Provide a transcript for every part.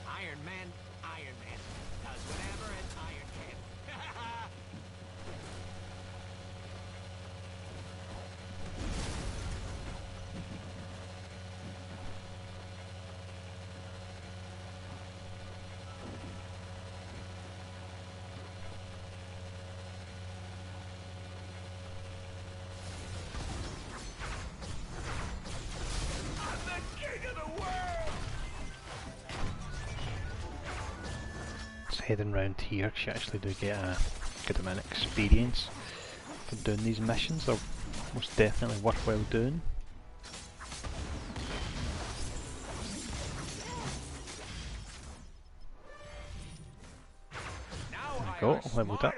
Iron Man does whatever an iron can. I'm the king of the world! Heading round here, you actually do get a good amount of experience for doing these missions. They're most definitely worthwhile doing. There we go, leveled up.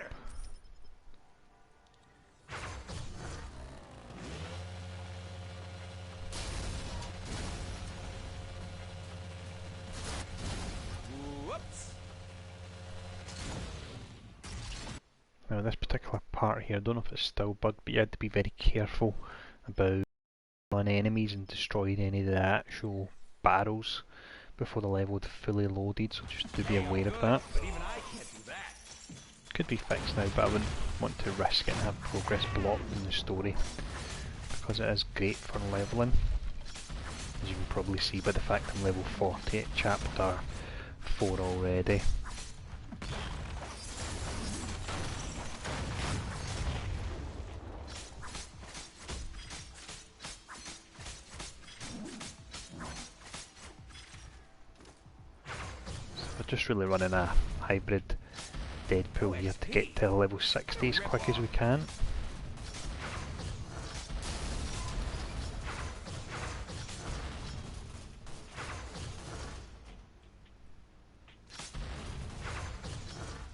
Now this particular part here, I don't know if it's still bugged, but you had to be very careful about killing enemies and destroying any of the actual barrels before the level had fully loaded, so just do be aware of that. Could be fixed now, but I wouldn't want to risk it and have progress blocked in the story, because it is great for levelling, as you can probably see by the fact I'm level 40 at chapter 4 already. Just really running a hybrid Deadpool here to get to level 60 as quick as we can.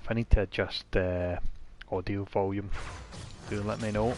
If I need to adjust audio volume, do let me know.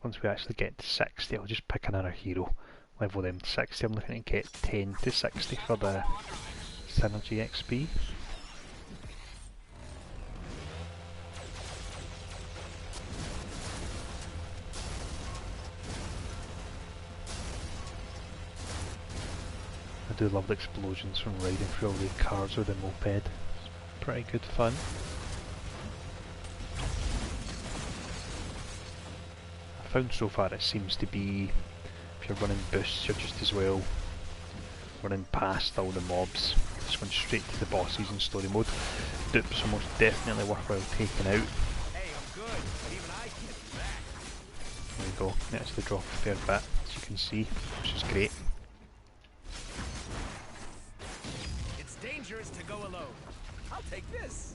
Once we actually get to 60, I'll just pick another hero, level them to 60. I'm looking to get 10 to 60 for the synergy XP. I do love the explosions from riding through all the cars with the moped. It's pretty good fun. Found so far it seems to be, if you're running boosts, you're just as well running past all the mobs, just going straight to the bosses in story mode. Dupes are most definitely worthwhile taking out. Hey, I'm good, but even I can't do that. There we go, it actually dropped a fair bit, as you can see, which is great. It's dangerous to go alone. I'll take this.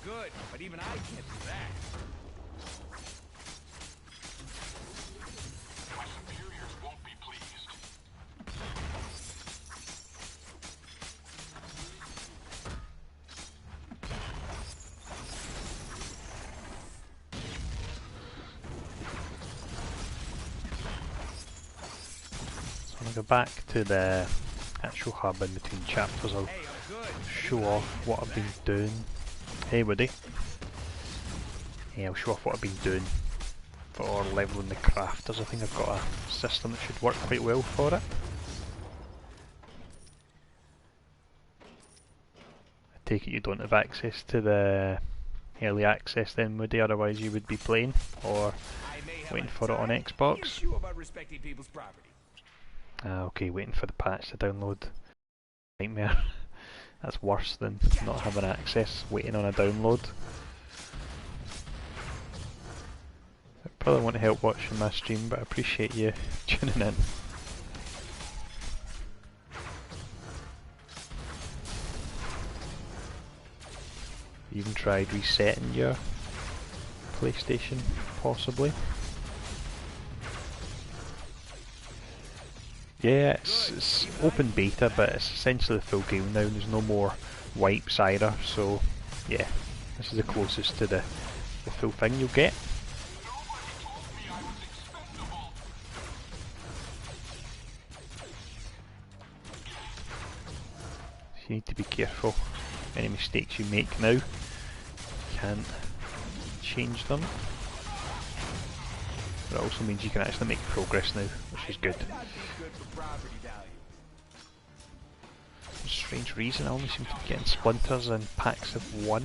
Good, but even I can't do that. My superiors won't be pleased. So I'm going to go back to the actual hub in between chapters. I'll show off what I've been doing. Hey buddy. Yeah, I'll show off what I've been doing for leveling the crafters. I think I've got a system that should work quite well for it. I take it you don't have access to the early access then, Moody, otherwise you would be playing or waiting for it on Xbox. Okay, waiting for the patch to download. Nightmare. That's worse than not having access, waiting on a download. I probably won't help watching my stream, but I appreciate you tuning in. You even tried resetting your PlayStation, possibly? Yeah, it's open beta, but it's essentially the full game now, and there's no more wipes either, so yeah, this is the closest to the full thing you'll get. So you need to be careful. Any mistakes you make now, you can't change them. But it also means you can actually make progress now, which is good. For a strange reason, I only seem to be getting splinters in packs of 1.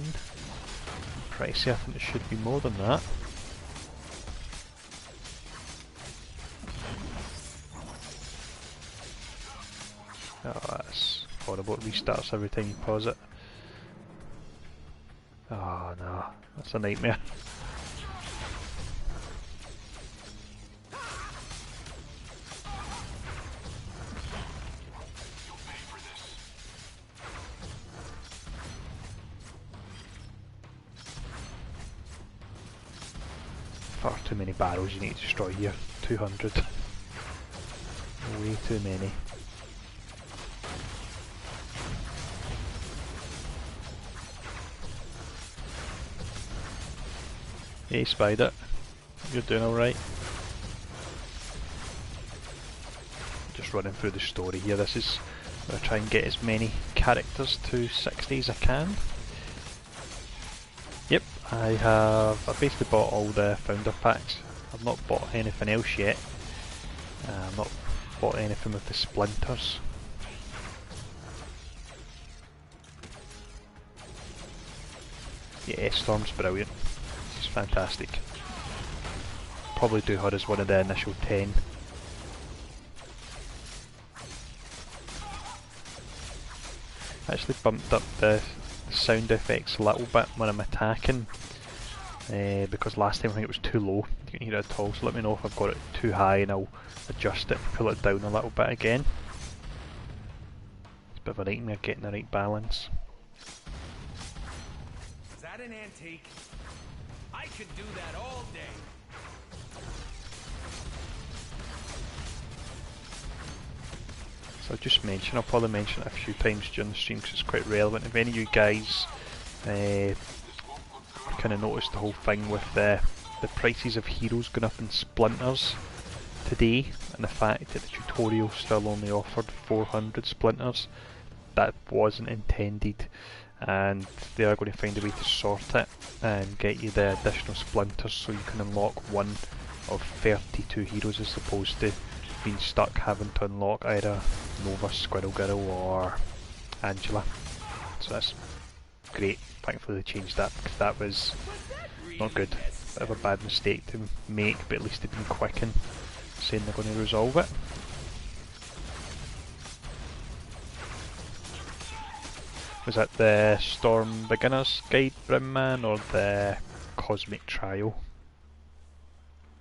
Pretty certain it should be more than that. Oh, that's horrible. It restarts every time you pause it. Oh no, that's a nightmare. Far too many barrels you need to destroy here. 200. Way too many. Hey Spider, you're doing alright. Just running through the story here. This is where I try and get as many characters to 60 as I can. Yep, I've basically bought all the founder packs. I've not bought anything else yet. I've not bought anything with the splinters. Yeah, Storm's brilliant. She's fantastic. Probably do her as one of the initial 10. I actually bumped up the sound effects a little bit when I'm attacking, because last time I think it was too low, you couldn't hear it at all, so let me know if I've got it too high and I'll adjust it, pull it down a little bit again. It's a bit of a nightmare getting the right balance. Is that an antique? I could do that all day. So I'll probably mention it a few times during the stream because it's quite relevant. If any of you guys kind of noticed the whole thing with the prices of heroes going up in splinters today, and the fact that the tutorial still only offered 400 splinters, that wasn't intended, and they are going to find a way to sort it and get you the additional splinters so you can unlock one of 32 heroes as opposed to being stuck having to unlock either Nova, Squirrel Girl or Angela. So that's great. Thankfully they changed that because that was not good. Bit of a bad mistake to make, but at least they've been quick in saying they're going to resolve it. Was that the Storm Beginner's Guide, Brimman, or the Cosmic Trial?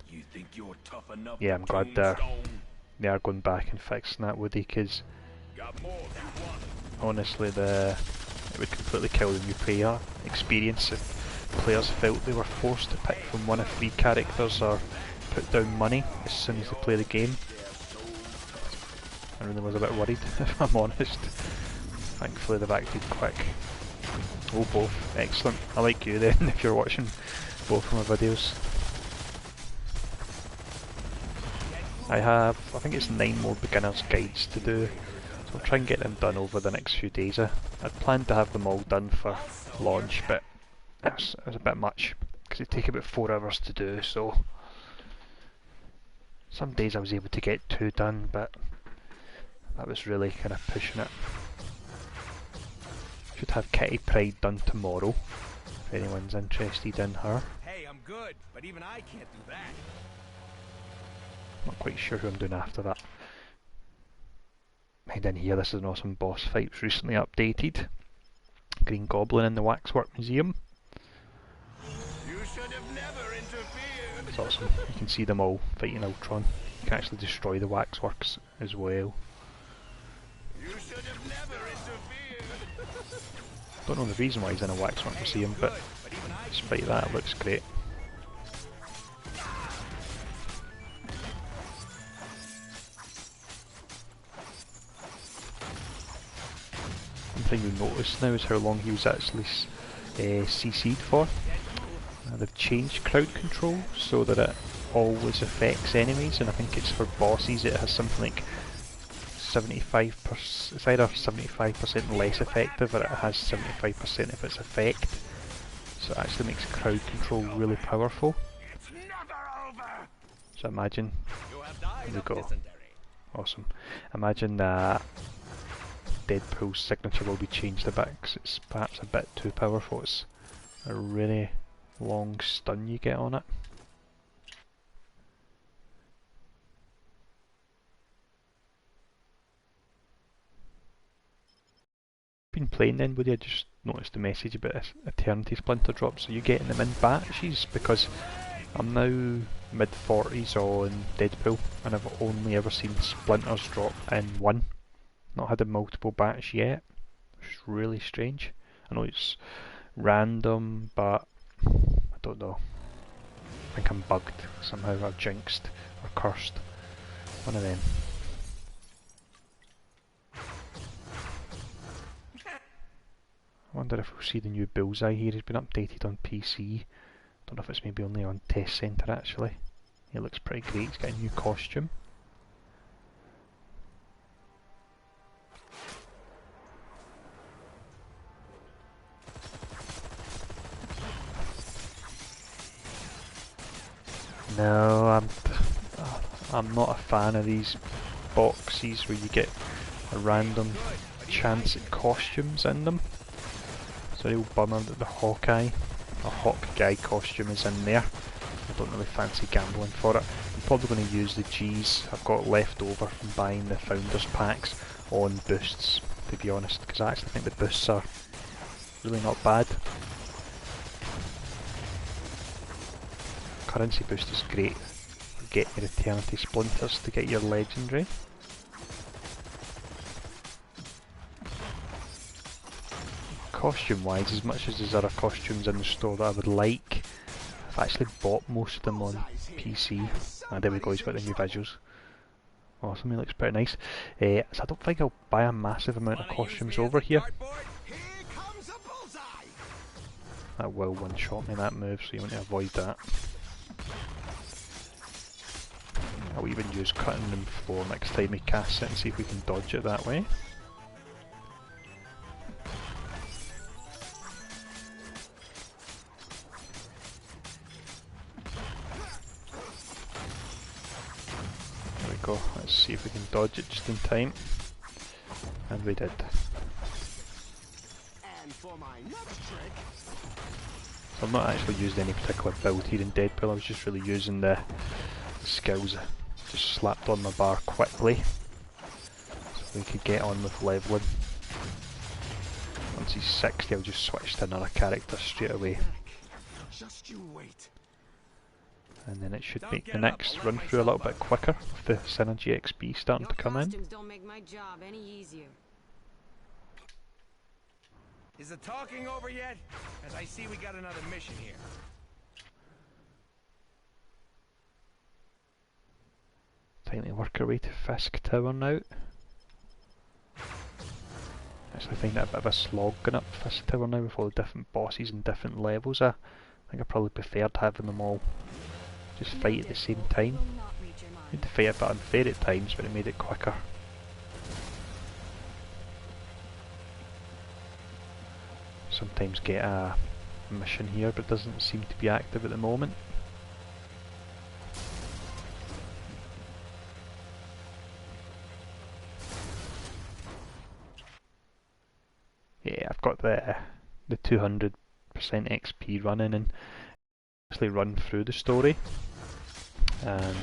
You think you're tough enough? Yeah, I'm glad they are going back and fixing that, Woody, because honestly it would completely kill the new player experience if players felt they were forced to pick from one of 3 characters or put down money as soon as they play the game. I really was a bit worried, if I'm honest. Thankfully they've acted quick. Oh, both. Excellent. I like you then, if you're watching both of my videos. I think it's 9 more beginner's guides to do, so I'll try and get them done over the next few days. I'd planned to have them all done for launch, but it was a bit much, because it take about 4 hours to do, so some days I was able to get 2 done, but that was really kind of pushing it. Should have Kitty Pride done tomorrow, if anyone's interested in her. Hey, I'm good, but even I can't do that. Not quite sure who I'm doing after that. And in here, this is an awesome boss fight. It was recently updated. Green Goblin in the Waxwork Museum. You should have never interfered. It's awesome. You can see them all fighting Ultron. You can actually destroy the Waxworks as well. You should have never interfered. Don't know the reason why he's in a Waxwork Museum, but despite that, it looks great. One thing you'll notice now is how long he was actually CC'd for. They've changed crowd control so that it always affects enemies, and I think it's for bosses it has something like 75%, it's either 75% less effective or it has 75% of its effect. So it actually makes crowd control really powerful. It's never over. So imagine, there we go, awesome. Imagine that Deadpool's signature will be changed a bit because it's perhaps a bit too powerful. It's a really long stun you get on it. Been playing then, would you just noticed the message about this Eternity Splinter drop? So you getting them in batches? Because I'm now mid 40s on Deadpool and I've only ever seen splinters drop in one. Not had a multiple batch yet, which is really strange. I know it's random, but I don't know. I think I'm bugged somehow, or jinxed, or cursed. One of them. I wonder if we'll see the new Bullseye here. He's been updated on PC. Don't know if it's maybe only on Test Centre actually. He looks pretty great. He's got a new costume. No, I'm not a fan of these boxes where you get a random chance at costumes in them. It's a real bummer that the Hawkeye costume is in there. I don't really fancy gambling for it. I'm probably going to use the G's I've got left over from buying the Founders Packs on boosts, to be honest, because I actually think the boosts are really not bad. Currency boost is great for getting your Eternity Splinters to get your legendary. Costume wise, as much as there's other costumes in the store that I would like, I've actually bought most of them on PC. Ah, there we go, he's got the new visuals. Awesome, he looks pretty nice. So I don't think I'll buy a massive amount of costumes over here. That will one-shot me, that move, so you want to avoid that. I'll even use cutting them floor next time we cast it and see if we can dodge it that way. There we go, let's see if we can dodge it just in time. And we did. And for my next trick, So I'm not actually using any particular build here in Deadpool, I was just really using the skills I just slapped on my bar quickly so we could get on with leveling. Once he's 60 I'll just switch to another character straight away. just you wait. And then it should make the next run through a little bit quicker with the Synergy XP starting to come in. Don't make my job any easier. Is the talking over yet? As I see, we got another mission here. Time to work our way to Fisk Tower now. Actually find it a bit of a slog going up Fisk Tower now with all the different bosses and different levels. I think I probably preferred having them all just fight at the same time. Made the fight a bit unfair at times, but it made it quicker. Sometimes get a mission here, but it doesn't seem to be active at the moment. Yeah, I've got the 200% XP running and actually run through the story and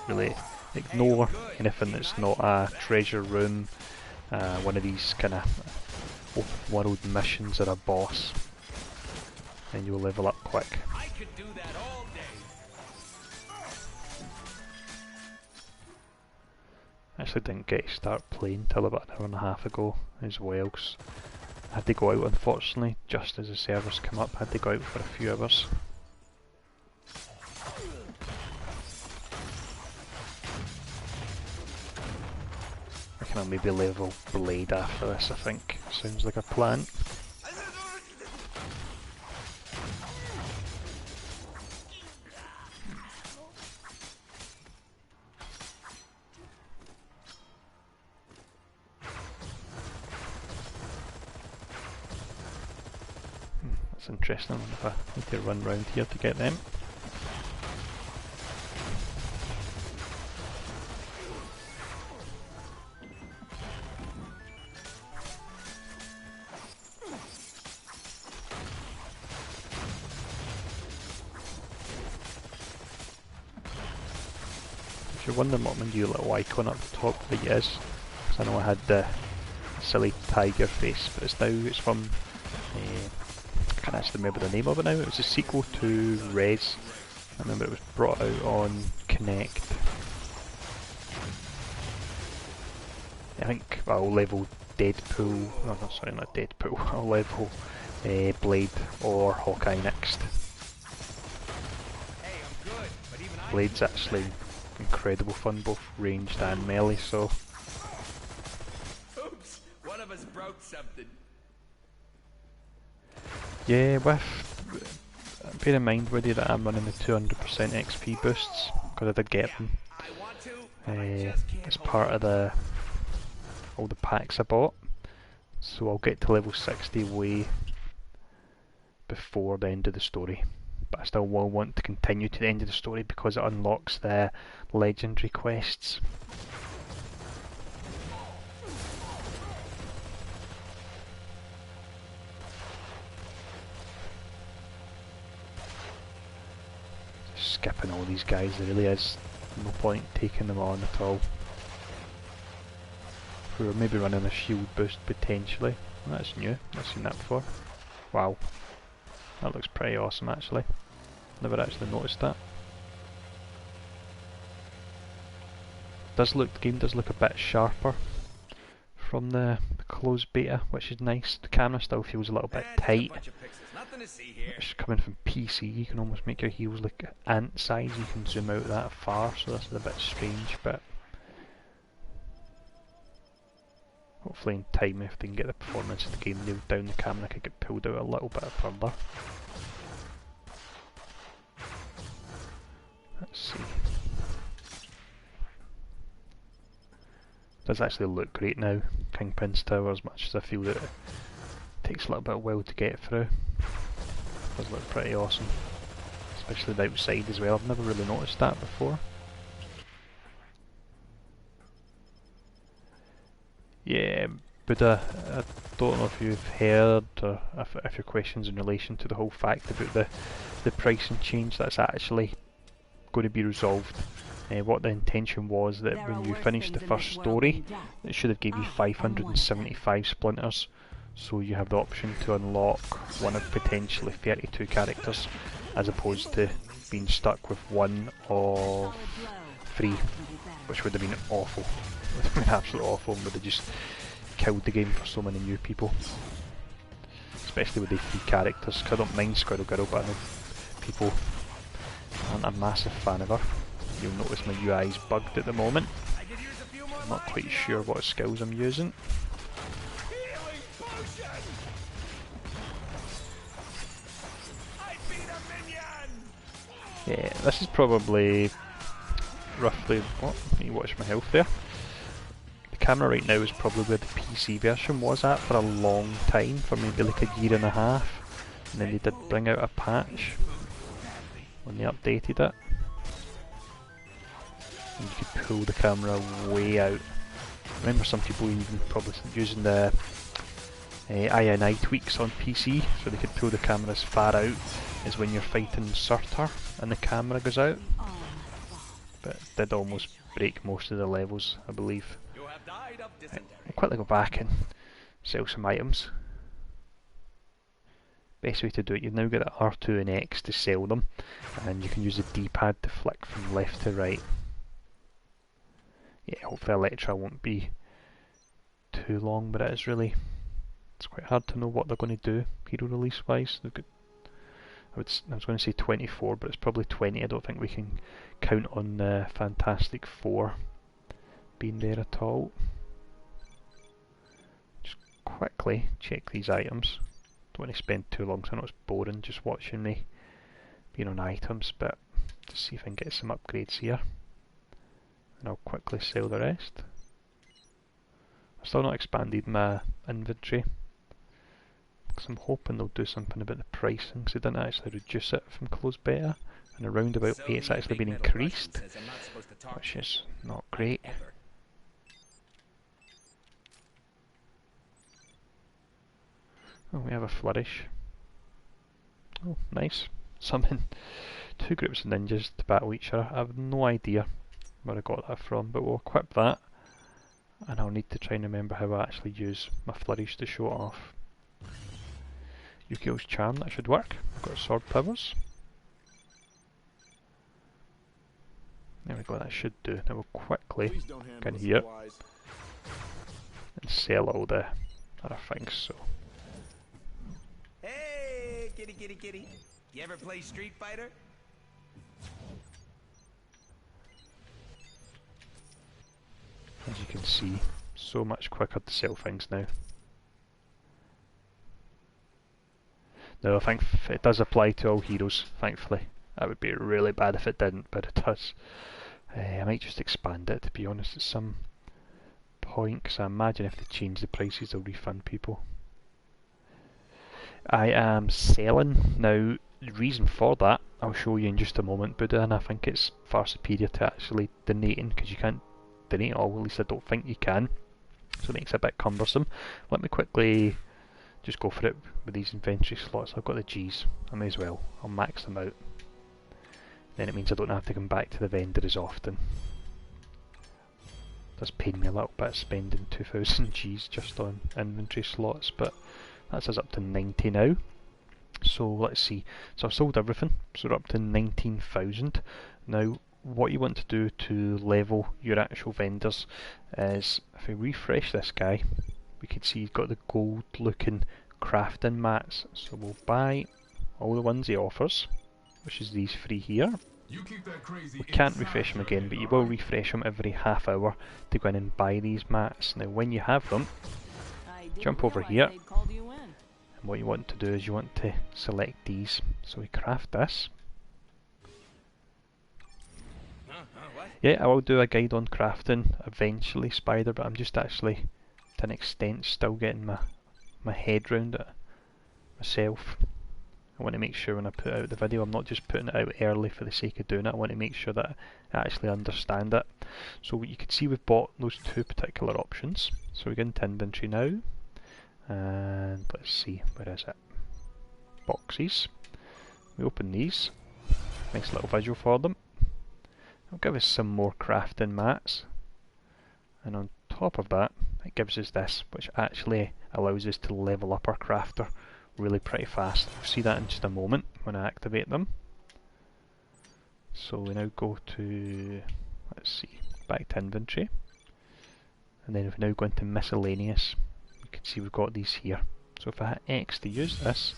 really ignore anything that's not a treasure room, one of these kind of open world missions or a boss, and you'll level up quick. I could do that all day. Actually didn't get to start playing till about an hour and a half ago as well, 'cause I had to go out unfortunately just as the servers come up. I had to go out for a few hours. I can maybe level Blade after this, I think. Sounds like a plan. That's interesting. I wonder if I need to run round here to get them. If you're wondering what my new little icon up the top of it is, because I know I had the silly tiger face, but it's from I can't actually remember the name of it now. It was a sequel to Res. I remember it was brought out on Connect. I think I'll level Deadpool. No, no, sorry, not Deadpool. I'll level Blade or Hawkeye next. Hey, I'm good, but even Blade's actually incredible fun, both ranged and melee, so. Oops, one of us broke something. Yeah, bear in mind with you that I'm running the 200% XP boosts, because I did get them I want to, but I just can't as hold part on. of all the packs I bought. So I'll get to level 60 way before the end of the story. But I still will want to continue to the end of the story because it unlocks the legendary quests. Skipping all these guys, there really is no point taking them on at all. We were maybe running a shield boost potentially. That's new, I've seen that before. Wow, that looks pretty awesome actually. Never actually noticed that. The game does look a bit sharper from the closed beta, which is nice. The camera still feels a little bit Just a tight. bunch of pixels, nothing to see here. It's coming from PC, you can almost make your heels look ant size, you can zoom out that far, so this is a bit strange, but hopefully in time if they can get the performance of the game nailed down, the camera could get pulled out a little bit further. Let's see. Does actually look great now, Kingpin's Tower, as much as I feel that it takes a little bit of while to get through. Does look pretty awesome, especially the outside as well. I've never really noticed that before. Yeah, Buddha, I don't know if you've heard or if your question's in relation to the whole fact about the pricing change. That's actually going to be resolved. What the intention was that when you finish the first story, it should have gave you 575 splinters, so you have the option to unlock one of potentially 32 characters, as opposed to being stuck with one of 3, which would have been awful. It would have been absolutely awful and would have just killed the game for so many new people. Especially with the 3 characters, 'cause I don't mind Squirrel Girl, but I know people aren't a massive fan of her. You'll notice my UI is bugged at the moment. I could use a few more I'm not quite lives. sure what skills I'm using. Healing potion! I beat a minion! Yeah, this is probably roughly, what? Let me watch my health there. The camera right now is probably where the PC version was at for a long time, for maybe like a year and a half. And then they did bring out a patch when they updated it. And you could pull the camera way out. I remember some people even probably using the INI tweaks on PC, so they could pull the camera as far out as when you're fighting Surtur and the camera goes out. but it did almost break most of the levels, I believe. You have died of dysentery. I'll quickly go back and sell some items. Best way to do it, you've now got the R2 and X to sell them, and you can use the D-pad to flick from left to right. Yeah, hopefully Electra won't be too long, but it's quite hard to know what they're going to do hero release wise. They've got, I was going to say 24, but it's probably 20. I don't think we can count on the Fantastic Four being there at all. Just quickly check these items. Don't want to spend too long, so I know it's boring just watching me being on items, but just see if I can get some upgrades here. And I'll quickly sell the rest. I've still not expanded my inventory, because I'm hoping they'll do something about the pricing, because they didn't actually reduce it from closed beta, and around about So 8 it's the actually big been metal increased, Russian says I'm not supposed to talk which to is not great. ever. Oh, we have a flourish. Oh, nice. Summon 2 groups of ninjas to battle each other. I have no idea where I got that from, but we'll equip that, and I'll need to try and remember how I actually use my flourish to show it off. Yukio's charm, that should work. I've got sword powers. There we go, that should do. Now we'll quickly go in here and sell all the other things. So Hey, kitty, kitty, kitty. You ever play Street Fighter? as you can see, so much quicker to sell things now. No, I think it does apply to all heroes, thankfully. That would be really bad if it didn't, but it does. I might just expand it, to be honest, at some point, because I imagine if they change the prices they'll refund people. I am selling. Now, the reason for that, I'll show you in just a moment, Buddha, and I think it's far superior to actually donating, because you can't donate all, at least I don't think you can, so it makes it a bit cumbersome. Let me quickly just go for it with these inventory slots. I've got the G's, I may as well, I'll max them out. Then it means I don't have to come back to the vendor as often. It does pain me a little bit spending 2000 G's just on inventory slots, but that's us up to 90 now. So let's see, so I've sold everything, so we're up to 19,000. Now what you want to do to level your actual vendors is, if we refresh this guy, we can see he's got the gold looking crafting mats, so we'll buy all the ones he offers, which is these 3 here. We can't refresh them again, but you will refresh them every half hour to go in and buy these mats. Now when you have them, jump over here, and what you want to do is you want to select these. So we craft this. Yeah, I will do a guide on crafting eventually, Spider, but I'm just actually, to an extent, still getting my head round it myself. I want to make sure when I put out the video I'm not just putting it out early for the sake of doing it. I want to make sure that I actually understand it. So you can see we've bought those 2 particular options. So we go into inventory now, and let's see, where is it? Boxes. We open these. Nice little visual for them. It'll give us some more crafting mats, and on top of that it gives us this, which actually allows us to level up our crafter really pretty fast. We'll see that in just a moment when I activate them. So we now go to, let's see, back to inventory, and then if we now go into miscellaneous, you can see we've got these here. So if I hit X to use this,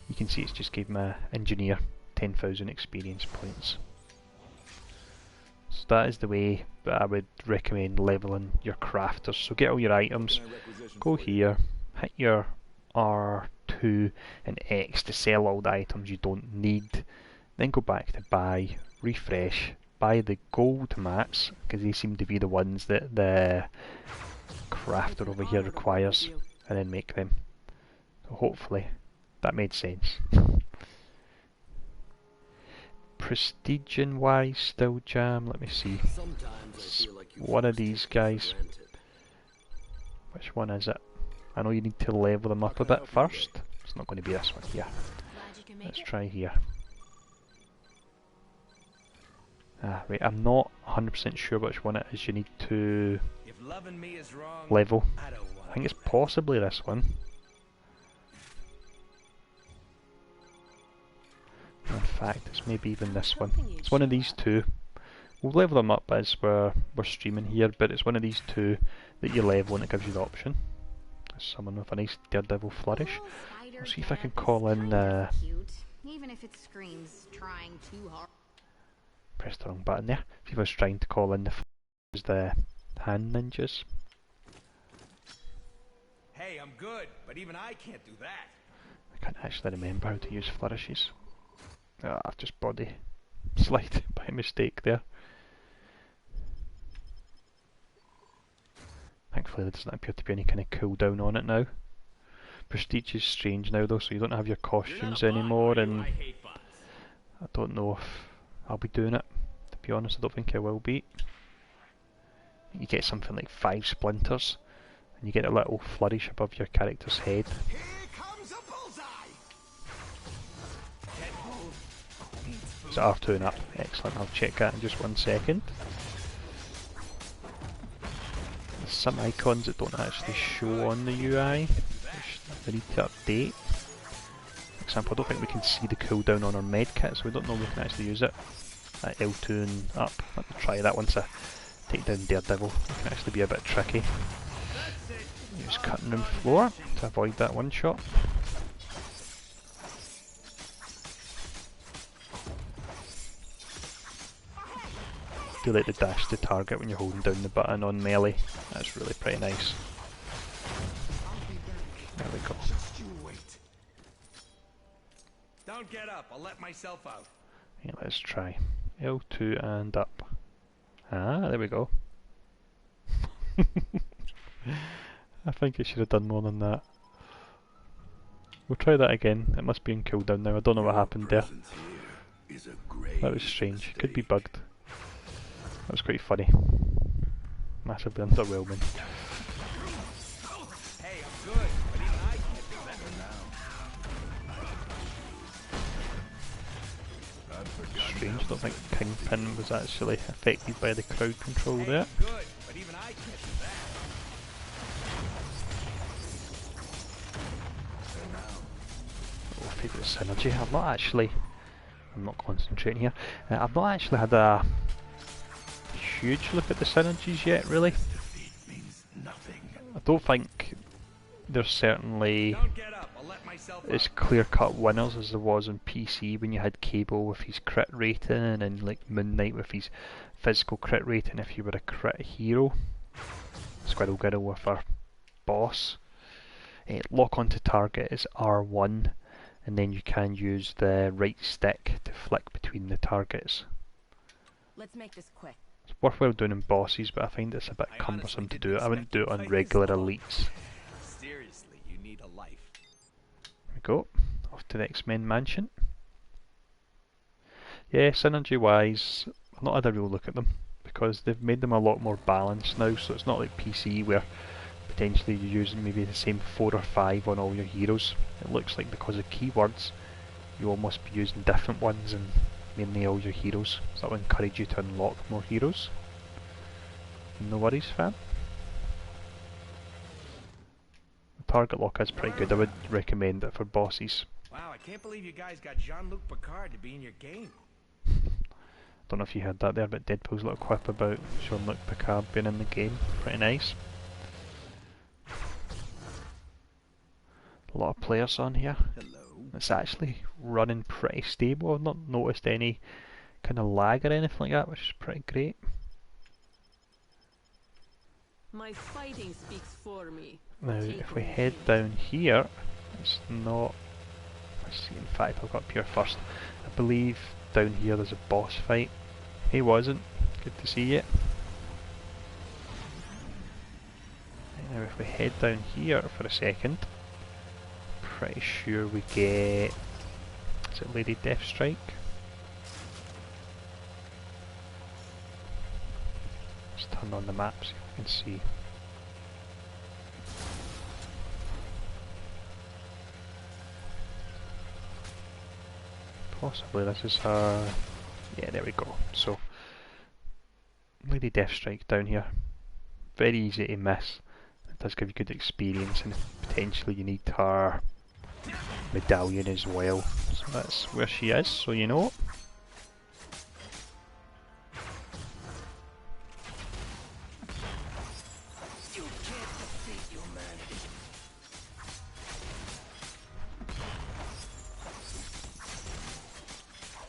you can see it's just gave my engineer 10,000 experience points. So that is the way that I would recommend leveling your crafters. So get all your items, go here, hit your R2 and X to sell all the items you don't need, then go back to buy, refresh, buy the gold mats, because they seem to be the ones that the crafter over here requires, and then make them. So hopefully that made sense. Prestige wise, still jam, let me see. One of these guys. Which one is it? I know you need to level them up a bit first. It's not going to be this one here. Let's try here. Ah, right, I'm not 100% sure which one it is you need to If loving me is wrong, level. I don't want I think it's possibly this one. In fact, it's maybe even this one. It's one of these two. We'll level them up as we're streaming here, but it's one of these two that you level and it gives you the option. There's someone with a nice Daredevil flourish. I'll see if I can call in... Even if it screams trying too hard. Press the wrong button there. See if I was trying to call in the hand ninjas. Hey, I'm good, but even I can't do that. I can't actually remember how to use flourishes. I've just body slide by mistake there. Thankfully there doesn't appear to be any kind of cooldown on it now. Prestige is strange now though, so you don't have your costumes anymore, and I don't know if I'll be doing it. To be honest, I don't think I will be. You get something like 5 splinters, and you get a little flourish above your character's head. Here comes a bullseye. Deadpool. Is it R2 and up? Excellent, I'll check that in just 1 second. There's some icons that don't actually show on the UI, which they need to update. For example, I don't think we can see the cooldown on our medkit, so we don't know we can actually use it. At L2 and up. Let me try that once I take down Daredevil. It can actually be a bit tricky. Use cutting room floor to avoid that one shot. Do like the dash to target when you're holding down the button on melee. That's really pretty nice. There we go. Just you wait. Don't get up. I'll let myself out. Yeah, let's try L2 and up. Ah, there we go. I think I should have done more than that. We'll try that again. It must be in cooldown now. I don't know what happened there. That was strange. Could be bugged. That was quite funny. Massively underwhelming. Hey, I'm good, but even I can't do that now. Strange. I don't think Kingpin was actually affected by the crowd control there. Good, but even I can't do that. Oh, favourite synergy. I'm not concentrating here. I've not actually had a huge look at the synergies yet, really. I don't think there's certainly Don't get up. I'll let myself out. as clear-cut winners as there was on PC when you had Cable with his crit rating and like Moon Knight with his physical crit rating if you were a crit hero. Squirrel Girl with our boss. Lock onto target is R1, and then you can use the right stick to flick between the targets. Let's make this quick. It's worthwhile doing in bosses, but I find it's a bit cumbersome to do it. I wouldn't do it on regular elites. Seriously, you need a life. There we go. Off to the X-Men mansion. Yeah, synergy wise, I've not had a real look at them because they've made them a lot more balanced now, so it's not like PC where potentially you're using maybe the same 4 or 5 on all your heroes. It looks like because of keywords you almost be using different ones and mainly all your heroes, so that will encourage you to unlock more heroes. No worries, fam. The target lock is pretty good. I would recommend it for bosses. Wow, I can't believe you guys got Jean-Luc Picard to be in your game. Don't know if you heard that there, but Deadpool's little quip about Jean-Luc Picard being in the game. Pretty nice. A lot of players on here. Hello. It's actually running pretty stable. I've not noticed any kind of lag or anything like that, which is pretty great. My fighting speaks for me. Now, if we head down here, it's not... Let's see, in fact, I'll go up here first. I believe down here there's a boss fight. He wasn't. Good to see you. Now, if we head down here for a second, pretty sure we get... Is it Lady Deathstrike? Let's turn on the map so you can see. Possibly this is her... Yeah, there we go. So, Lady Death Strike down here. Very easy to miss. It does give you good experience, and potentially you need her medallion as well. So that's where she is, so you know. You can't defeat humanity.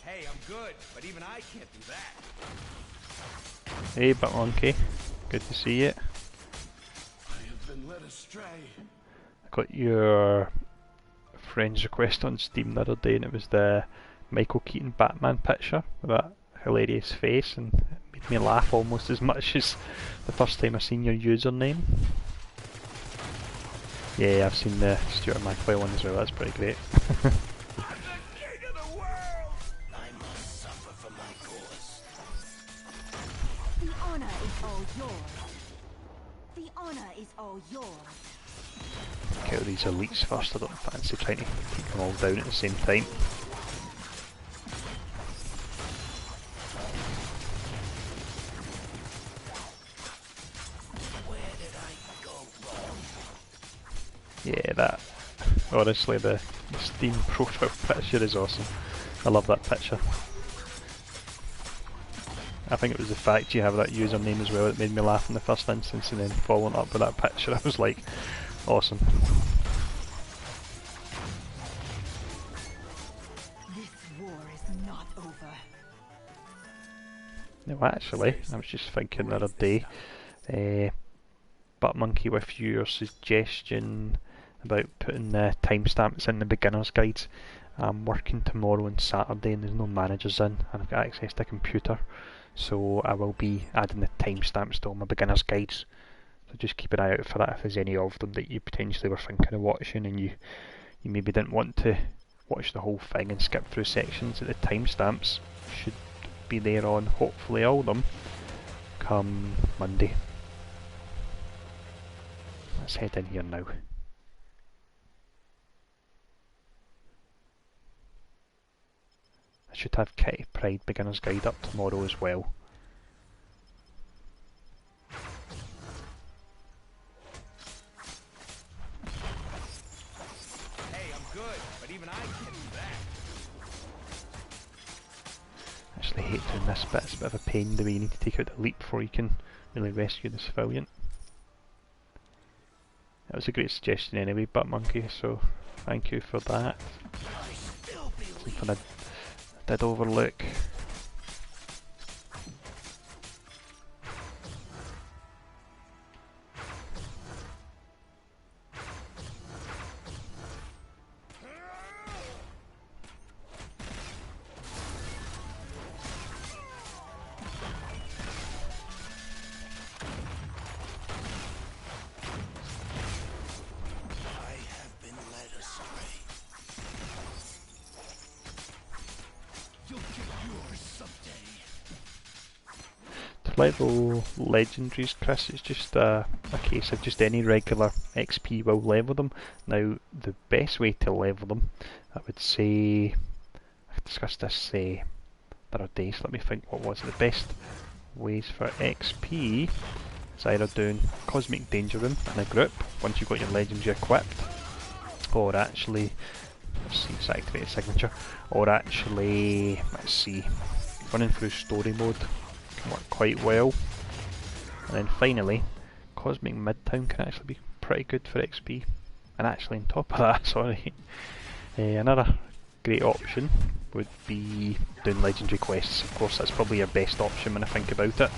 Hey, I'm good, but even I can't do that. Hey, But Monkey, good to see you. I have been led astray. I got your friend's request on Steam the other day, and it was the Michael Keaton Batman picture with that hilarious face, and it made me laugh almost as much as the first time I seen your username. Yeah, I've seen the Stuart McLeod one as well, that's pretty great. I'm the king of the world! I must suffer for my cause. The honor is all yours. The honor is all yours. Kill these elites first, I don't fancy trying to take them all down at the same time. Where did I go wrong? Yeah, that, honestly, the Steam profile picture is awesome. I love that picture. I think it was the fact you have that username as well that made me laugh in the first instance, and then following up with that picture, I was like, awesome. This war is not over. No, actually, I was just thinking the other day, But Monkey, with your suggestion about putting the timestamps in the beginner's guides, I'm working tomorrow and Saturday and there's no managers in, and I've got access to a computer, so I will be adding the timestamps to all my beginner's guides. So just keep an eye out for that if there's any of them that you potentially were thinking of watching and you maybe didn't want to watch the whole thing and skip through sections. That the timestamps should be there on hopefully all of them come Monday. Let's head in here now. I should have Kitty Pride Beginner's Guide up tomorrow as well. Hey, I'm good, but even I can't do that. I actually hate doing this bit, it's a bit of a pain the way you need to take out the leap before you can really rescue the civilian. That was a great suggestion anyway, Butt Monkey, so thank you for that. I still believe. Something I did overlook. I have been led astray. You'll get yours someday. To level legendaries, Chris, it's just a case of just any regular XP will level them. Now, the best way to level them, I would say, I discussed this the other day, so let me think what was the best ways for XP. Is either doing Cosmic Danger Room in a group, once you've got your legendary equipped, or actually, let's see, it's activated signature, or actually, let's see, running through story mode can work quite well. And then finally, Cosmic Midtown can actually be pretty good for XP. And actually on top of that, sorry, another great option would be doing legendary quests. Of course, that's probably your best option when I think about it.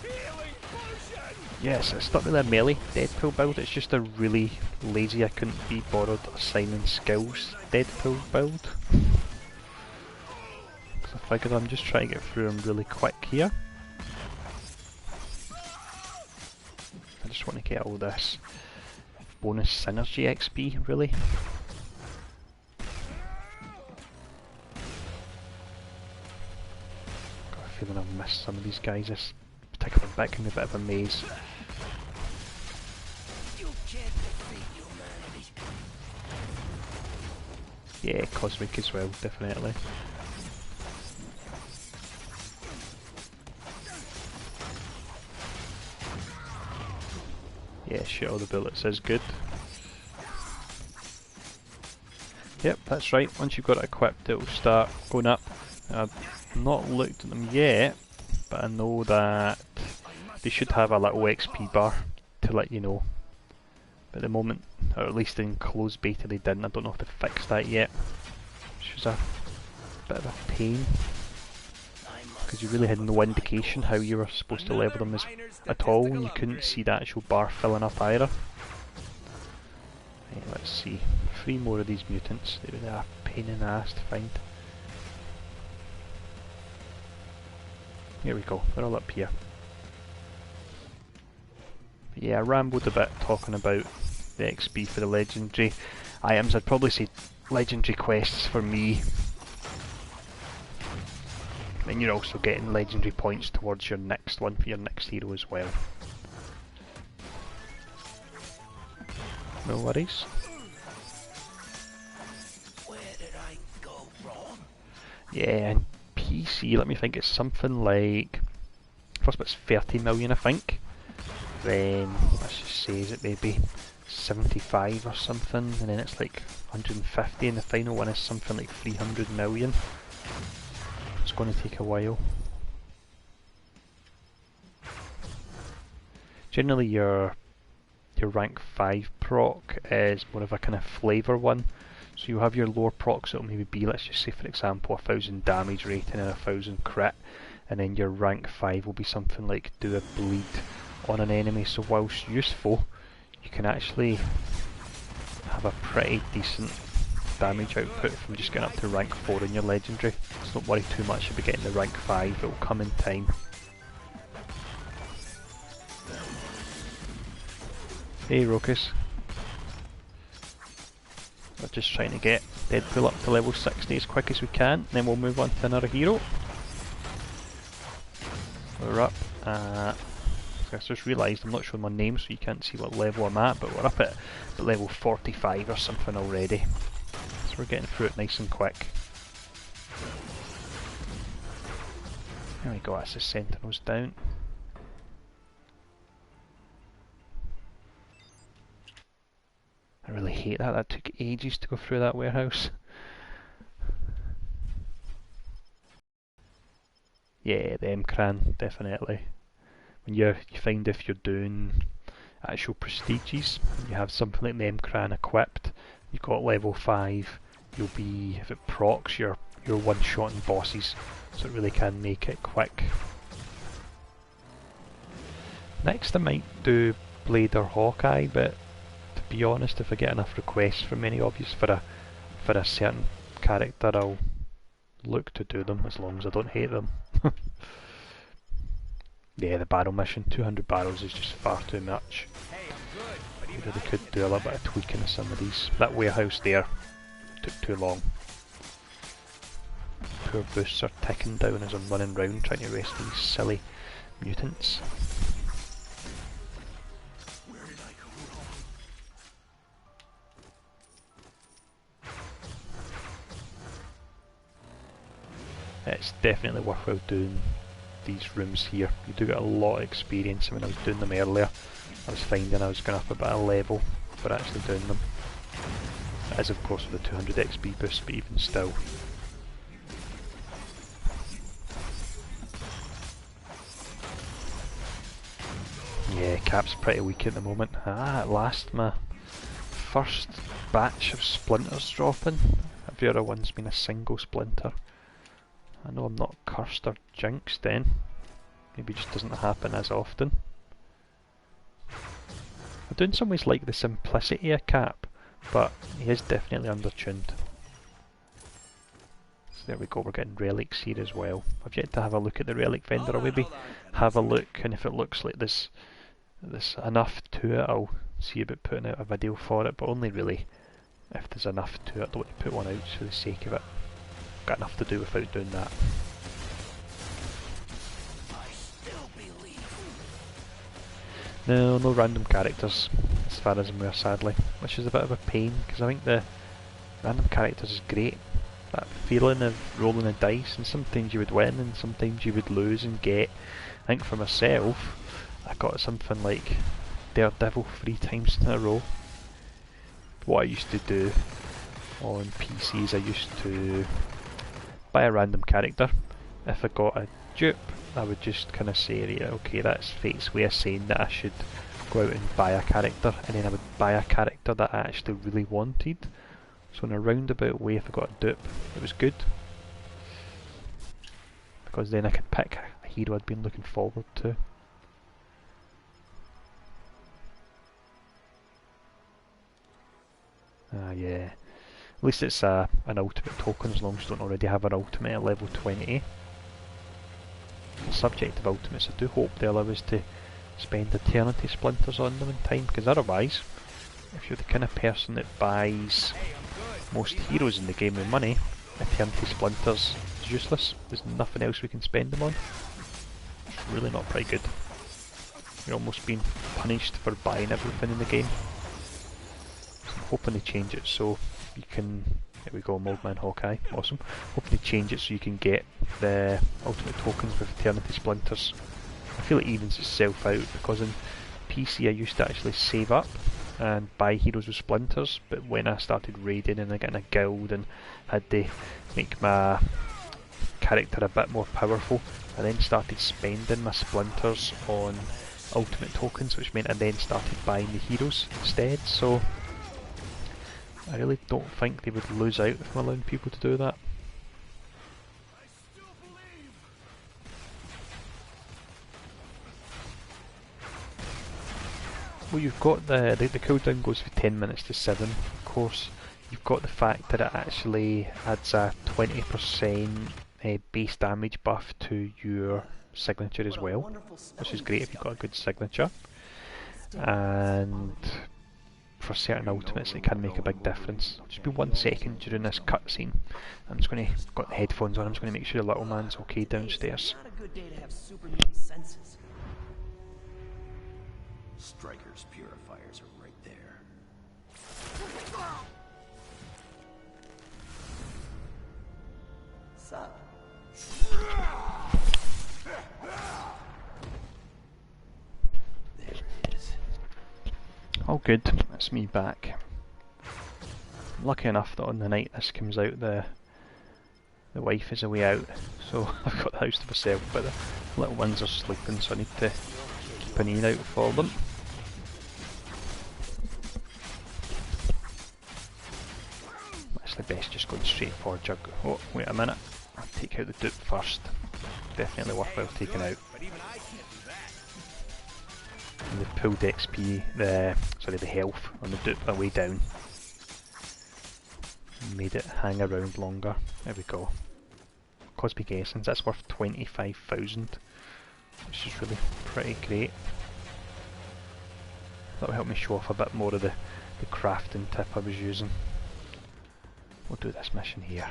Healing potion! Yes, it's not really a melee Deadpool build, it's just a really lazy, I couldn't be bothered assigning skills Deadpool build. So I figured I'm just trying to get through them really quick here. I just want to get all this bonus synergy XP, really. Got a feeling I've missed some of these guys. This particular bit can be a bit of a maze. You can't defeat humanity. Yeah, cosmic as well, definitely. Yeah, shit, all the bullets is good. Yep, that's right. Once you've got it equipped, it will start going up. I've not looked at them yet, but I know that they should have a little XP bar to let you know. But at the moment, or at least in closed beta, they didn't. I don't know if they've fixed that yet, which was a bit of a pain, because you really had no indication how you were supposed to level them at all, and you couldn't see the actual bar filling up either. Right, let's see. 3 more of these mutants. They were a pain in the ass to find. Here we go. They're all up here. But yeah, I rambled a bit talking about the XP for the legendary items. I'd probably say legendary quests for me. And you're also getting legendary points towards your next one for your next hero as well. No worries. Where did I go wrong? Yeah, and PC, let me think, it's something like, first bit's 30 million I think, then let's just say, is it maybe 75 or something, and then it's like 150, and the final one is something like 300 million. It's going to take a while. Generally your rank 5 proc is more of a kind of flavour one. So you have your lower procs that will maybe be, let's just say for example, 1000 damage rating and 1000 crit, and then your rank 5 will be something like do a bleed on an enemy. So whilst useful, you can actually have a pretty decent damage output from just getting up to rank 4 in your legendary. So don't worry too much about getting the rank 5, it will come in time. Hey Rokus. We're just trying to get Deadpool up to level 60 as quick as we can, and then we'll move on to another hero. We're up at, I just realised I'm not showing my name so you can't see what level I'm at, but we're up at level 45 or something already. So we're getting through it nice and quick. There we go, that's the sentinels down. I really hate that, that took ages to go through that warehouse. Yeah, the M-Cran, definitely. When you find if you're doing actual prestiges, you have something like the M-Cran equipped, you've got level 5, you'll be, if it procs, you're one-shotting bosses, so it really can make it quick. Next I might do Blade or Hawkeye, but to be honest, if I get enough requests from any of you for a certain character, I'll look to do them as long as I don't hate them. Yeah, the barrel mission, 200 barrels is just far too much. You really could do a little bit of tweaking of some of these. That warehouse there took too long. Poor boosts are ticking down as I'm running round trying to arrest these silly mutants. It's definitely worthwhile doing these rooms here. You do get a lot of experience. When I was doing them earlier, I was finding I was going up a bit of level for actually doing them. It is of course with the 200 XP boost, but even still. Yeah, Cap's pretty weak at the moment. Ah, at last my first batch of splinters dropping. Every other one's been a single splinter. I know I'm not cursed or jinxed then. Maybe it just doesn't happen as often. I do in some ways like the simplicity of Cap, but he is definitely undertuned. So there we go, we're getting relics here as well. I've yet to have a look at the relic vendor, or maybe have a look, and if it looks like there's enough to it, I'll see about putting out a video for it, but only really if there's enough to it. I don't want to put one out just for the sake of it. Got enough to do without doing that. No random characters as far as I'm aware, sadly, which is a bit of a pain, because I think the Random characters is great. That feeling of rolling the dice, and sometimes you would win and sometimes you would lose and get. I think for myself, I got something like Daredevil 3 times in a row. What I used to do on PCs, I used to buy a random character. If I got a dupe, I would just kind of say, yeah, okay, that's Fate's way of saying that I should go out and buy a character, and then I would buy a character that I actually really wanted. So in a roundabout way, if I got a dupe, it was good, because then I could pick a hero I'd been looking forward to. Yeah. At least it's an ultimate token, as long as you don't already have an ultimate at level 20. Subject of ultimates, I do hope they allow us to spend eternity splinters on them in time, because otherwise, if you're the kind of person that buys most heroes in the game with money, eternity splinters is useless. There's nothing else we can spend them on. It's really not pretty good. You're almost being punished for buying everything in the game. So I'm hoping they change it so you can... There we go, Moldman Hawkeye, awesome. Hoping they change it so you can get the ultimate tokens with eternity splinters. I feel it evens itself out, because in PC I used to actually save up and buy heroes with splinters, but when I started raiding and I got in a guild and had to make my character a bit more powerful, I then started spending my splinters on ultimate tokens, which meant I then started buying the heroes instead. So I really don't think they would lose out if I'm allowing people to do that. Well, you've got the cooldown goes from 10 minutes to 7, of course. You've got the fact that it actually adds a 20% base damage buff to your signature as well, which is great if you've got a good signature. And for certain ultimates it can make a big difference. I'll just be 1 second during this cutscene. I'm just going to got the headphones on. I'm just going to make sure the little man's okay downstairs. Not a good day to have superhuman senses. Striker's purifiers are right there. Sup? There it is. Oh good, that's me back. Lucky enough that on the night this comes out the wife is away out, so I've got the house to myself, but the little ones are sleeping, so I need to keep an eye out for them. Actually best just going straight for jug. Oh, wait a minute, I'll take out the dupe first. Definitely worthwhile taking out. And they pulled XP, the health on the dupe away down. Made it hang around longer. There we go. Cosmic Essence, that's worth 25,000, which is really pretty great. That will help me show off a bit more of the crafting tip I was using. We'll do this mission here.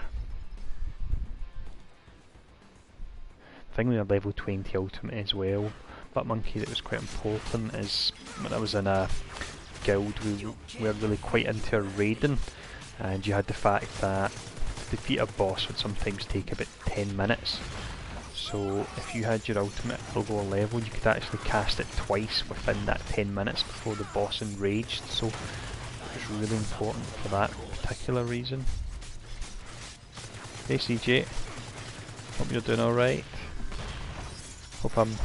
The thing with a level 20 ultimate as well, but Monkey, that was quite important, is when I was in a guild we were really quite into raiding, and you had the fact that to defeat a boss would sometimes take about 10 minutes. So if you had your ultimate at a lower level, you could actually cast it twice within that 10 minutes before the boss enraged, so it was really important for that particular reason. Hey CJ, hope you're doing alright. Hope I'm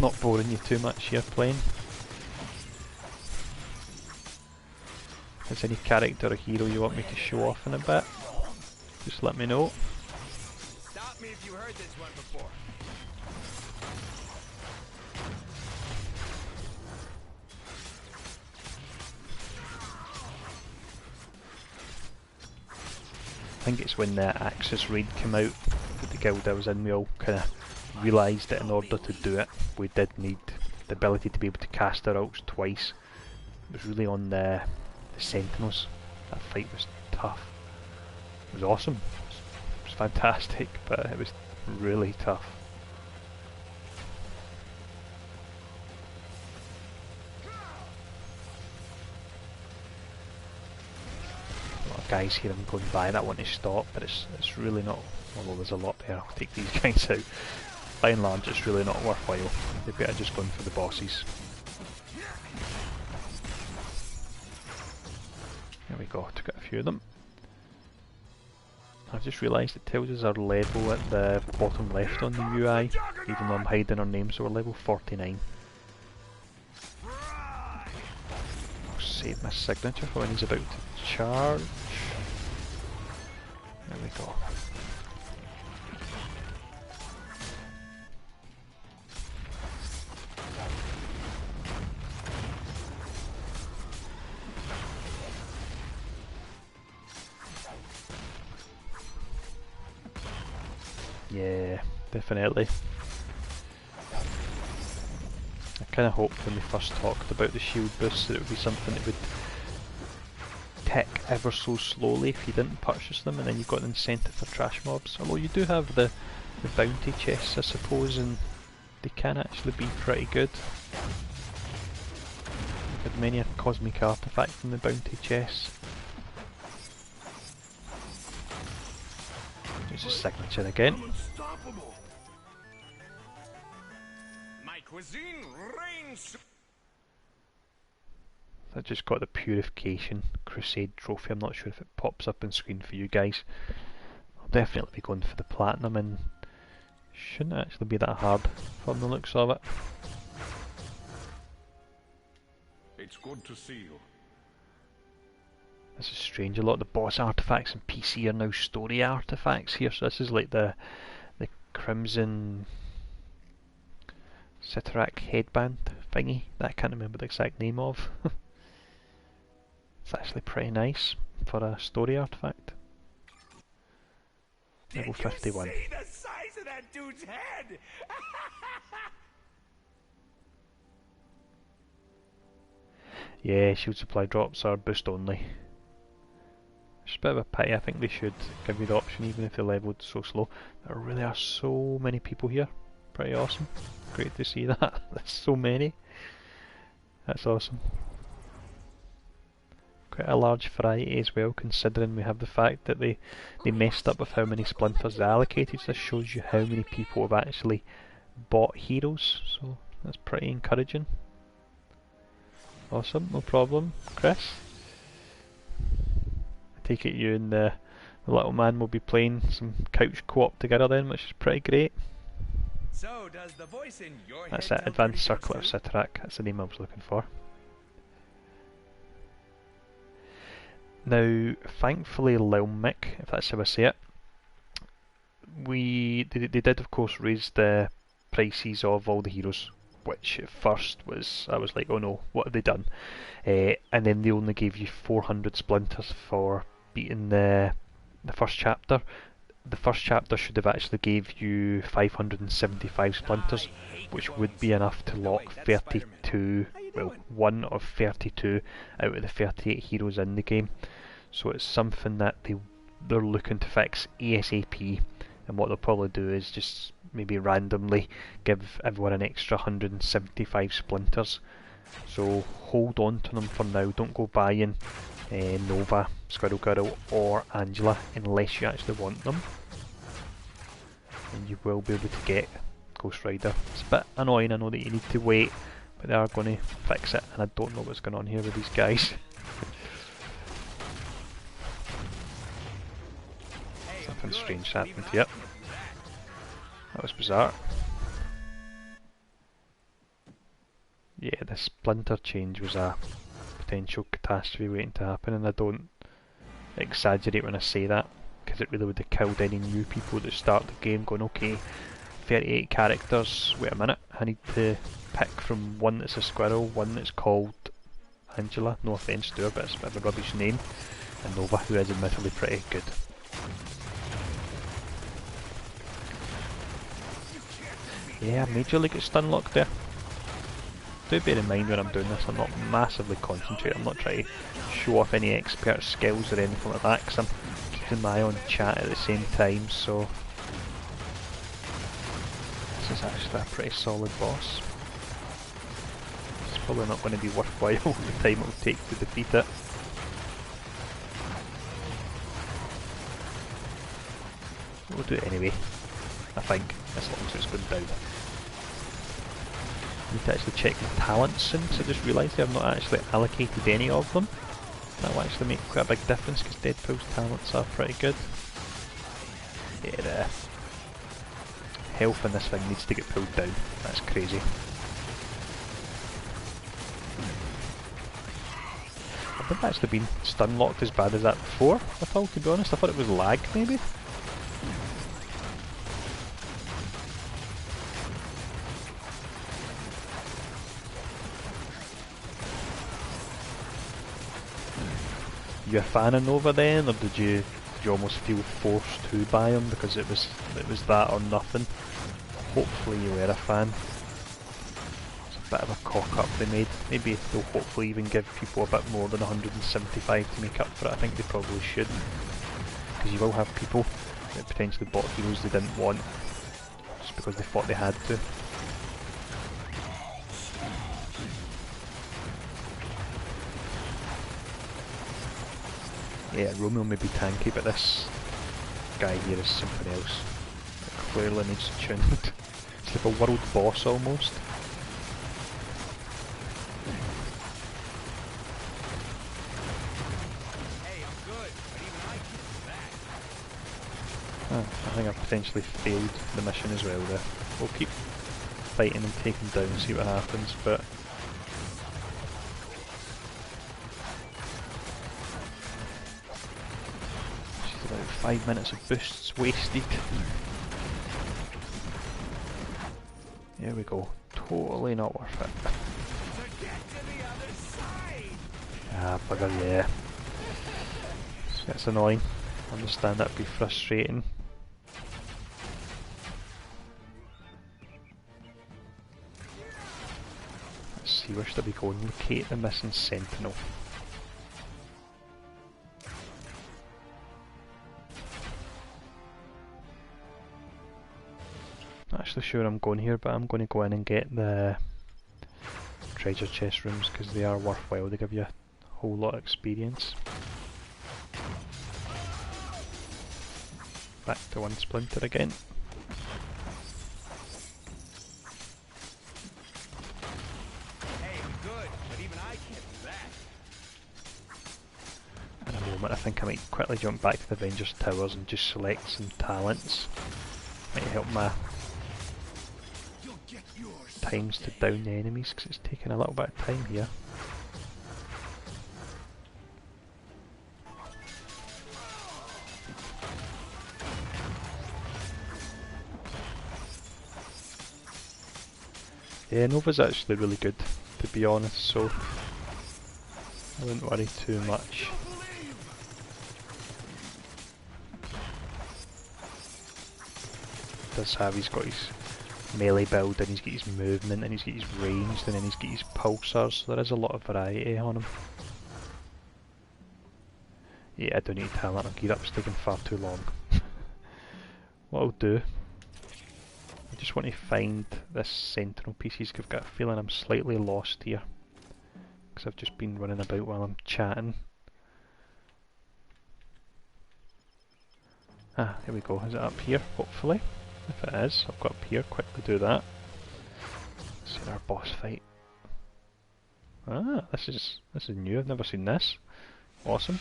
not boring you too much here playing. If there's any character or hero you want me to show off in a bit, just let me know. Stop me if you heard this one before. I think it's when the Axis raid came out with the guild I was in, we all kind of realised that in order to do it we did need the ability to be able to cast our ults twice. It was really on the Sentinels. That fight was tough. It was awesome. It was fantastic, but it was really tough. guys here I'm going by that want to stop, but it's really not, although there's a lot there, I'll take these guys out. By and large it's really not worthwhile, they better just going for the bosses. There we go, took out a few of them. I've just realised it tells us our level at the bottom left on the UI, even though I'm hiding our name, so we're level 49. I'll save my signature for when he's about to charge. There we go. Yeah, definitely. I kind of hoped when we first talked about the shield boosts that it would be something that would tick ever so slowly if you didn't purchase them, and then you've got an incentive for trash mobs. Although you do have the bounty chests, I suppose, and they can actually be pretty good. I've had many a cosmic artifact from the bounty chests. There's a signature again. My cuisine reigns. I just got the Purification Crusade trophy. I'm not sure if it pops up on screen for you guys. I'll definitely be going for the platinum, and shouldn't actually be that hard from the looks of it. It's good to see you. This is strange, a lot of the boss artifacts in PC are now story artifacts here, so this is like the Crimson Citarac headband thingy that I can't remember the exact name of. It's actually pretty nice for a story artifact. Level 51. Did you see the size of that dude's head? Yeah, shield supply drops are boost only. It's a bit of a pity. I think they should give you the option even if they leveled so slow. There really are so many people here. Pretty awesome. Great to see that. There's so many. That's awesome. Quite a large variety as well, considering we have the fact that they messed up with how many splinters they allocated. So this shows you how many people have actually bought heroes, so that's pretty encouraging. Awesome, no problem. Chris? I take it you and the little man will be playing some couch co-op together then, which is pretty great. So does the voice in your That's head it, tell Advanced pretty good Circle of too? Citarac, that's the name I was looking for. Now, thankfully Lil Mick, if that's how I say it, they did of course raise the prices of all the heroes, which at first I was like, oh no, what have they done? And then they only gave you 400 splinters for beating the first chapter. The first chapter should have actually gave you 575 splinters, which would be enough to lock 32, well, one of 32 out of the 38 heroes in the game. So it's something that they're looking to fix ASAP, and what they'll probably do is just maybe randomly give everyone an extra 175 splinters. So hold on to them for now, don't go buying Nova, Squirrel Girl or Angela unless you actually want them, and you will be able to get Ghost Rider. It's a bit annoying, I know that you need to wait, but they are going to fix it, and I don't know what's going on here with these guys. Something strange happened here. That was bizarre. Yeah, the splinter change was a potential catastrophe waiting to happen, and I don't exaggerate when I say that, because it really would have killed any new people that start the game going, okay, 38 characters, wait a minute, I need to pick from one that's a squirrel, one that's called Angela, no offence to her, but it's a bit of a rubbish name, and Nova, who is admittedly pretty good. Yeah, majorly get stun locked there. Do bear in mind when I'm doing this, I'm not massively concentrating, I'm not trying to show off any expert skills or anything like that, because I'm keeping my eye on chat at the same time, so this is actually a pretty solid boss. It's probably not going to be worthwhile the time it will take to defeat it. We'll do it anyway, I think, as long as it's going down. I need to actually check my talents soon, because I just realised I've not actually allocated any of them. That will actually make quite a big difference, because Deadpool's talents are pretty good. Yeah, the health in this thing needs to get pulled down, that's crazy. I've never actually been stun locked as bad as that before, at all, to be honest. I thought it was lag, maybe? You a fan of Nova then, or did you almost feel forced to buy him because it was that or nothing? Hopefully you were a fan. It's a bit of a cock up they made. Maybe they'll hopefully even give people a bit more than 175 to make up for it. I think they probably should, because you will have people that potentially bought heroes they didn't want just because they thought they had to. Yeah, Romeo may be tanky, but this guy here is something else. It clearly needs tuned. It's like a world boss almost. Hey, I'm good, but even I can do that. I think I've potentially failed the mission as well there. We'll keep fighting and taking down and see what happens, but about 5 minutes of boosts wasted. Here we go. Totally not worth it. To get to the other side. Ah, bugger, yeah. It's annoying. I understand that'd be frustrating. Let's see, where should I be going? Locate the missing sentinel. Not actually sure I'm going here, but I'm going to go in and get the treasure chest rooms because they are worthwhile. They give you a whole lot of experience. Back to one splinter again. Hey, I'm good, but even I can't do that. In a moment, I think I might quickly jump back to the Avengers Towers and just select some talents. Might help my times to down the enemies, because it's taking a little bit of time here. Yeah, Nova's actually really good, to be honest, so I wouldn't worry too much. Does have, he's got his melee build, and he's got his movement, and he's got his ranged, and then he's got his pulsars, so there is a lot of variety on him. Yeah, I don't need talent, our gear up's taking far too long. What I'll do, I just want to find this sentinel pieces, because I've got a feeling I'm slightly lost here, because I've just been running about while I'm chatting. Ah, here we go, is it up here, hopefully? If it is, I'll go up here, quickly do that. See our boss fight. Ah, this is new, I've never seen this. Awesome.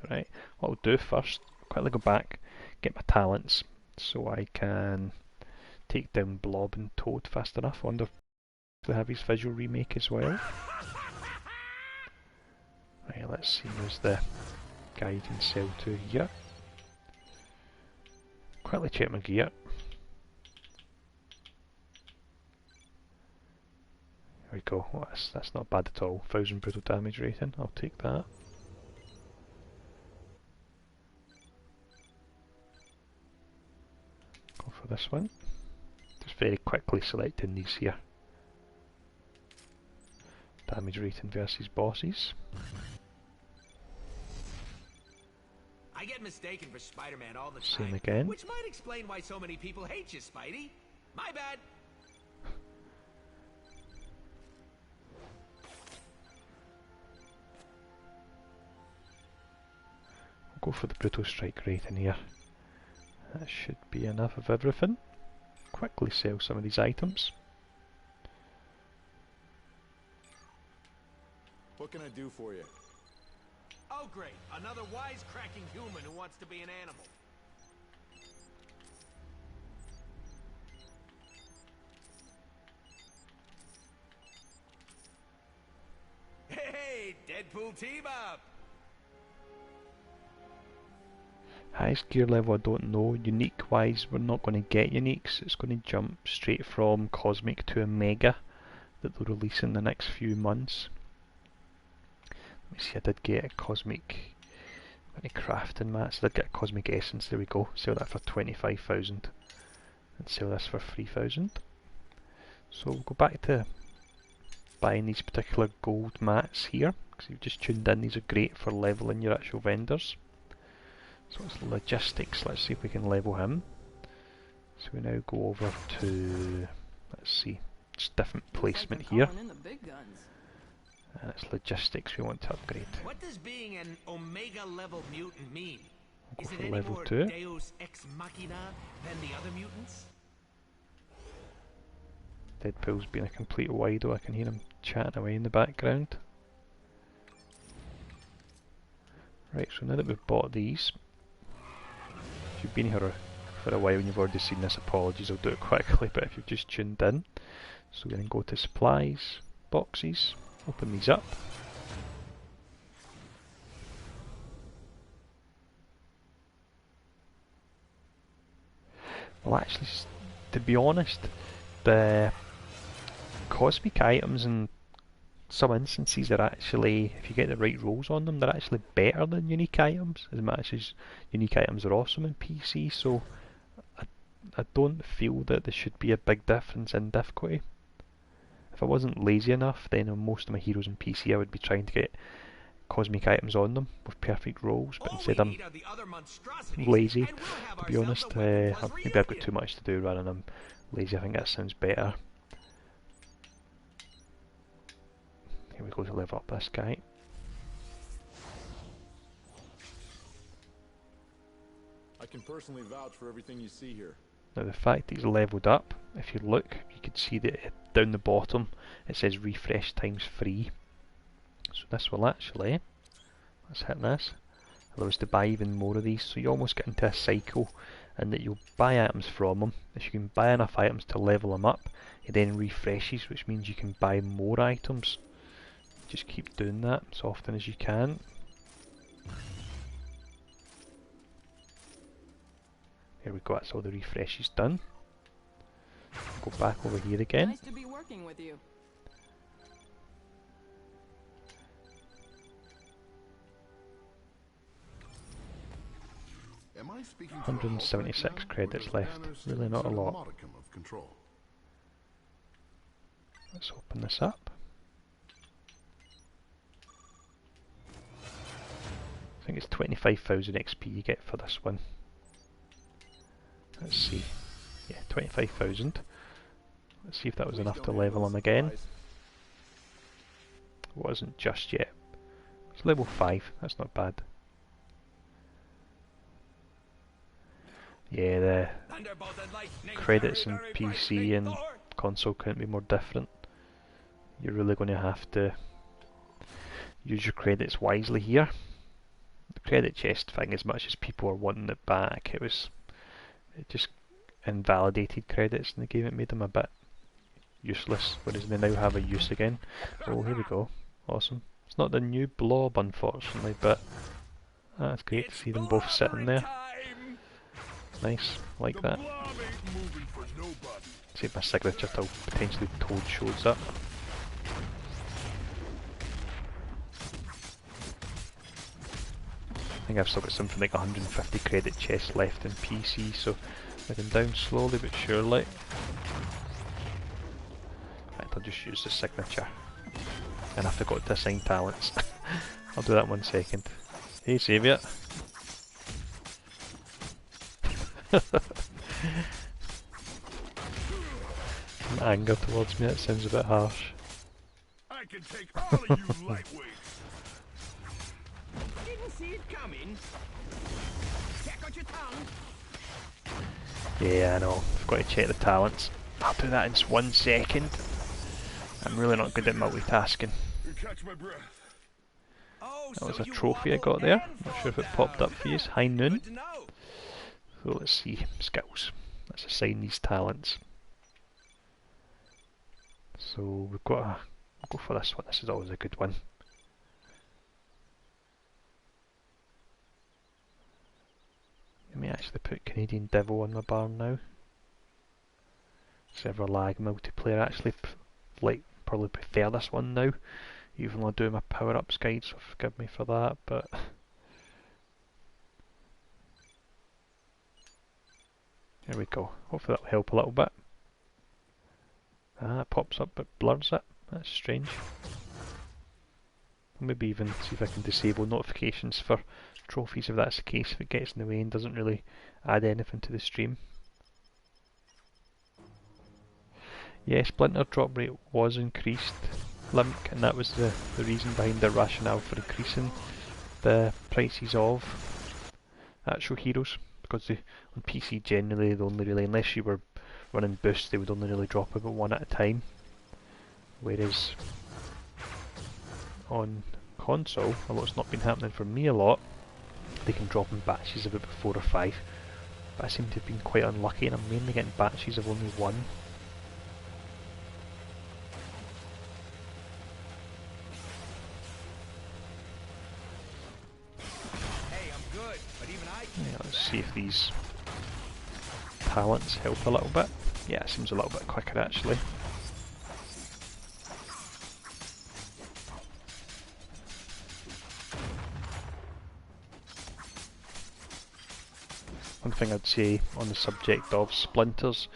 Right, what I'll do first, quickly go back, get my talents, so I can take down Blob and Toad fast enough. I wonder if they have his visual remake as well. Right, let's see, where's the guy you can sell to here. Quickly check my gear. There we go, oh, that's not bad at all. 1000 brutal damage rating, I'll take that. Go for this one. Just very quickly selecting these here. Damage rating versus bosses. I get mistaken for Spider-Man all the time. Same again. Which might explain why so many people hate you, Spidey. My bad. go for the brutal strike right in here. That should be enough of everything. Quickly sell some of these items. What can I do for you? Oh great, another wisecracking human who wants to be an animal. Hey, Deadpool team up! Highest gear level I don't know. Unique wise we're not going to get uniques. It's going to jump straight from Cosmic to Omega that they'll release in the next few months. Let me see, I did get a Cosmic crafting mats. I did get a Cosmic Essence, there we go. Sell that for 25,000 and sell this for 3,000. So we'll go back to buying these particular gold mats here, because you've just tuned in. These are great for leveling your actual vendors. So it's logistics. Let's see if we can level him. So we now go over to, let's see, it's different placement here. And it's logistics we want to upgrade. What does being an Omega level mutant mean? We'll Is go it for any level more 2. Deus ex machina than the other mutants? Deadpool's being a complete wido. I can hear him chatting away in the background. Right, so now that we've bought these, if you've been here for a while and you've already seen this, apologies, I'll do it quickly, but if you've just tuned in, so we're going to go to supplies, boxes, open these up. Well actually, to be honest, the cosmic items in some instances are actually, if you get the right rolls on them, they're actually better than unique items, as much as unique items are awesome in PC, so I don't feel that there should be a big difference in difficulty. If I wasn't lazy enough, then on most of my heroes in PC I would be trying to get cosmic items on them with perfect rolls, but instead I'm lazy, to be honest. Maybe I've got too much to do rather than I'm lazy. I think that sounds better. Here we go to level up this guy. I can personally vouch for everything you see here. Now the fact that he's leveled up, if you look, you can see that down the bottom it says refresh times 3. So this will actually, let's hit this, allow us to buy even more of these. So you almost get into a cycle and that you'll buy items from him. If you can buy enough items to level him up, he then refreshes, which means you can buy more items. Just keep doing that as often as you can. There we go, that's all the refreshes done. Go back over here again. Nice to be working with you. Am I speaking 176 credits left, really not a lot. Let's open this up. I think it's 25,000 XP you get for this one. Let's see. Yeah, 25,000. Let's see if that was enough to level him again. It wasn't just yet. It's level 5, that's not bad. Yeah, the credits in PC and console couldn't be more different. You're really going to have to use your credits wisely here. The credit chest thing, as much as people are wanting it back, it just invalidated credits in the game. It made them a bit useless, whereas they now have a use again. Oh, here we go. Awesome. It's not the new blob, unfortunately, but that's great to see them both sitting there. Nice, like that. See if my signature till potentially Toad shows up. I think I've still got something like 150 credit chests left in PC, so moving down slowly but surely. Right, I'll just use the signature. And I forgot to assign talents. I'll do that in 1 second. Hey Saviour. Anger towards me, it sounds a bit harsh. I can take all of you lightweights. didn't see it coming. Check out your tongue. Yeah, I know. I've got to check the talents. I'll do that in just 1 second. I'm really not good at multitasking. You catch my breath. Oh, That was so a you trophy I wobble got there. and Not fall sure if it down. popped up for you. High noon. Good to know. So let's see. Skills. Let's assign these talents. So we've got a... We'll go for this one. This is always a good one. Let me actually put Canadian Devil on my bar now. Server lag multiplayer. Actually, probably prefer this one now. Even though I do my power-ups guide, so forgive me for that. But there we go. Hopefully that'll help a little bit. Ah, it pops up but blurs it. That's strange. Maybe even see if I can disable notifications for trophies if that's the case, if it gets in the way and doesn't really add anything to the stream. Yeah, Splinter drop rate was increased, Link, and that was the reason behind the rationale for increasing the prices of actual heroes, because on PC generally they only really, unless you were running boosts, they would only really drop about one at a time, whereas on console, although it's not been happening for me a lot, they can drop in batches of about 4 or 5, but I seem to have been quite unlucky and I'm mainly getting batches of only 1. Hey, I'm good, but even I Yeah, let's see if these talents help a little bit. Yeah, it seems a little bit quicker actually. One thing I'd say on the subject of splinters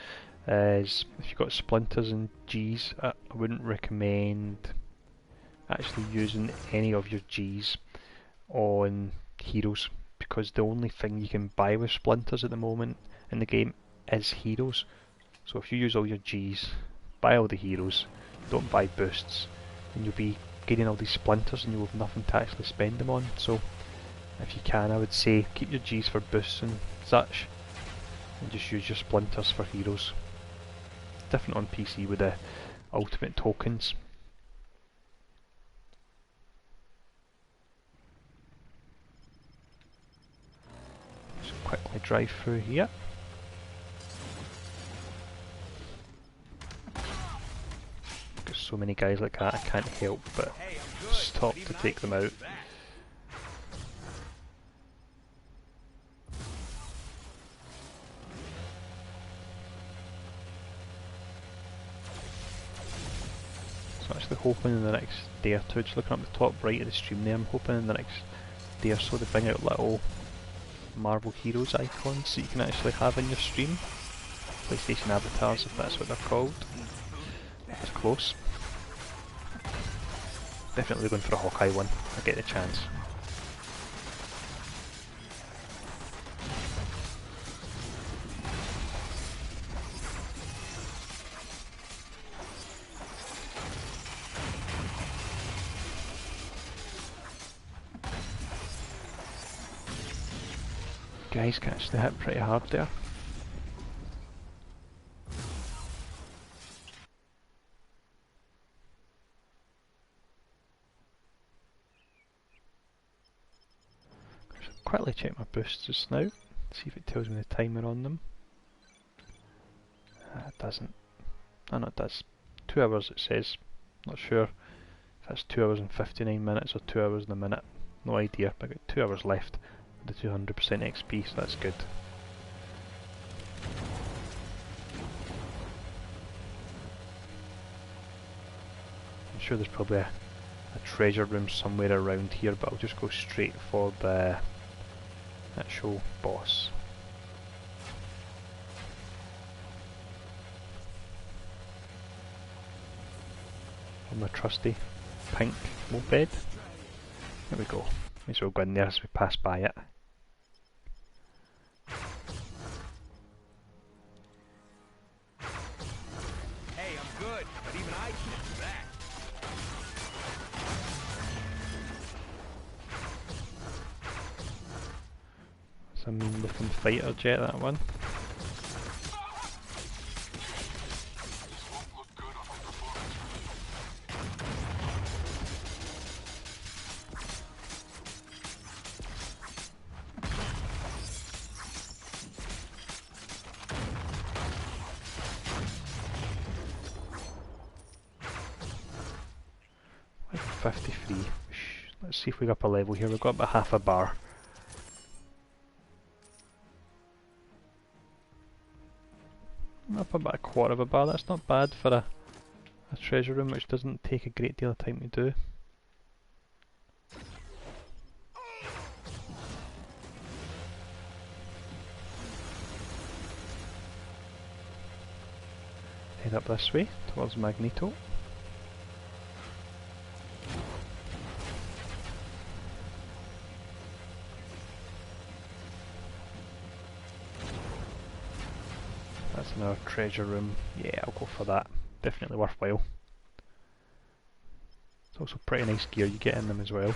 is if you've got splinters and Gs, I wouldn't recommend actually using any of your Gs on heroes, because the only thing you can buy with splinters at the moment in the game is heroes. So if you use all your Gs, buy all the heroes, don't buy boosts, then you'll be getting all these splinters and you'll have nothing to actually spend them on. So if you can, I would say keep your Gs for boosts and such, and just use your splinters for heroes. Different on PC with the ultimate tokens. Just quickly drive through here. Got so many guys like that, I can't help but stop to take them out. Actually hoping in the next day or two, just looking up the top right of the stream there, I'm hoping in the next day or so they bring out little Marvel Heroes icons so you can actually have in your stream. PlayStation avatars, if that's what they're called. That's close. Definitely going for a Hawkeye one, I get the chance. Guys can actually hit pretty hard there. Quickly check my boosts just now, see if it tells me the timer on them. It doesn't. Oh no, it does. 2 hours it says. Not sure if that's 2 hours and 59 minutes or 2 hours and a minute. No idea, but I've got 2 hours left with the 200% XP, so that's good. I'm sure there's probably a treasure room somewhere around here, but I'll just go straight for the actual boss. On my trusty pink moped. There we go. May as well go in there as we pass by it. Hey, I'm good, but even I can't do that. It's a mean looking fighter jet, that one. Like 53. Let's see if we got up a level here. We've got about half a bar. Up about a quarter of a bar. That's not bad for a treasure room, which doesn't take a great deal of time to do. Head up this way towards Magneto. That's another treasure room. Yeah, I'll go for that. Definitely worthwhile. It's also pretty nice gear you get in them as well.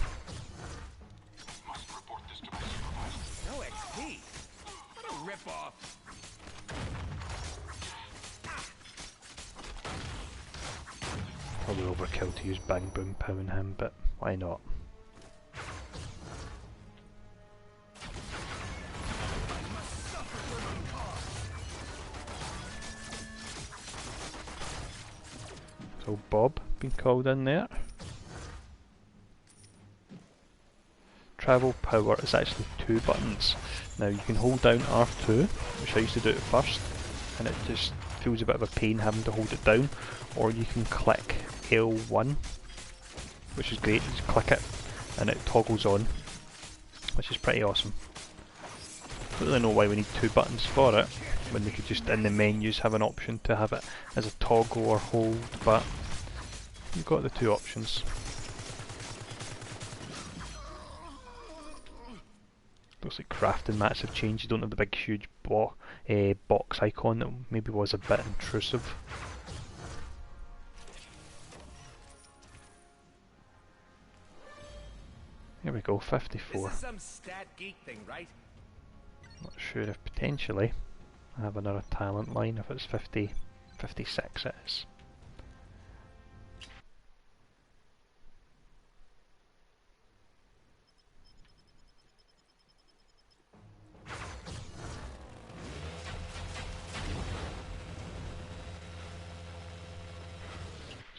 No XP. What a rip-off. Probably overkill to use Bang Boom Pow on him, but why not? So Bob been called in there. Travel power is actually 2 buttons. Now you can hold down R2, which I used to do it first, and it just feels a bit of a pain having to hold it down, or you can click L1, which is great. You just click it and it toggles on, which is pretty awesome. I don't really know why we need 2 buttons for it when we could just in the menus have an option to have it as a toggle or hold, but you've got the 2 options. Looks like crafting mats have changed. You don't have the big huge box icon that maybe was a bit intrusive. Here we go, 54. This is some stat geek thing, right? Not sure if potentially I have another talent line. If it's 50, 56 it is.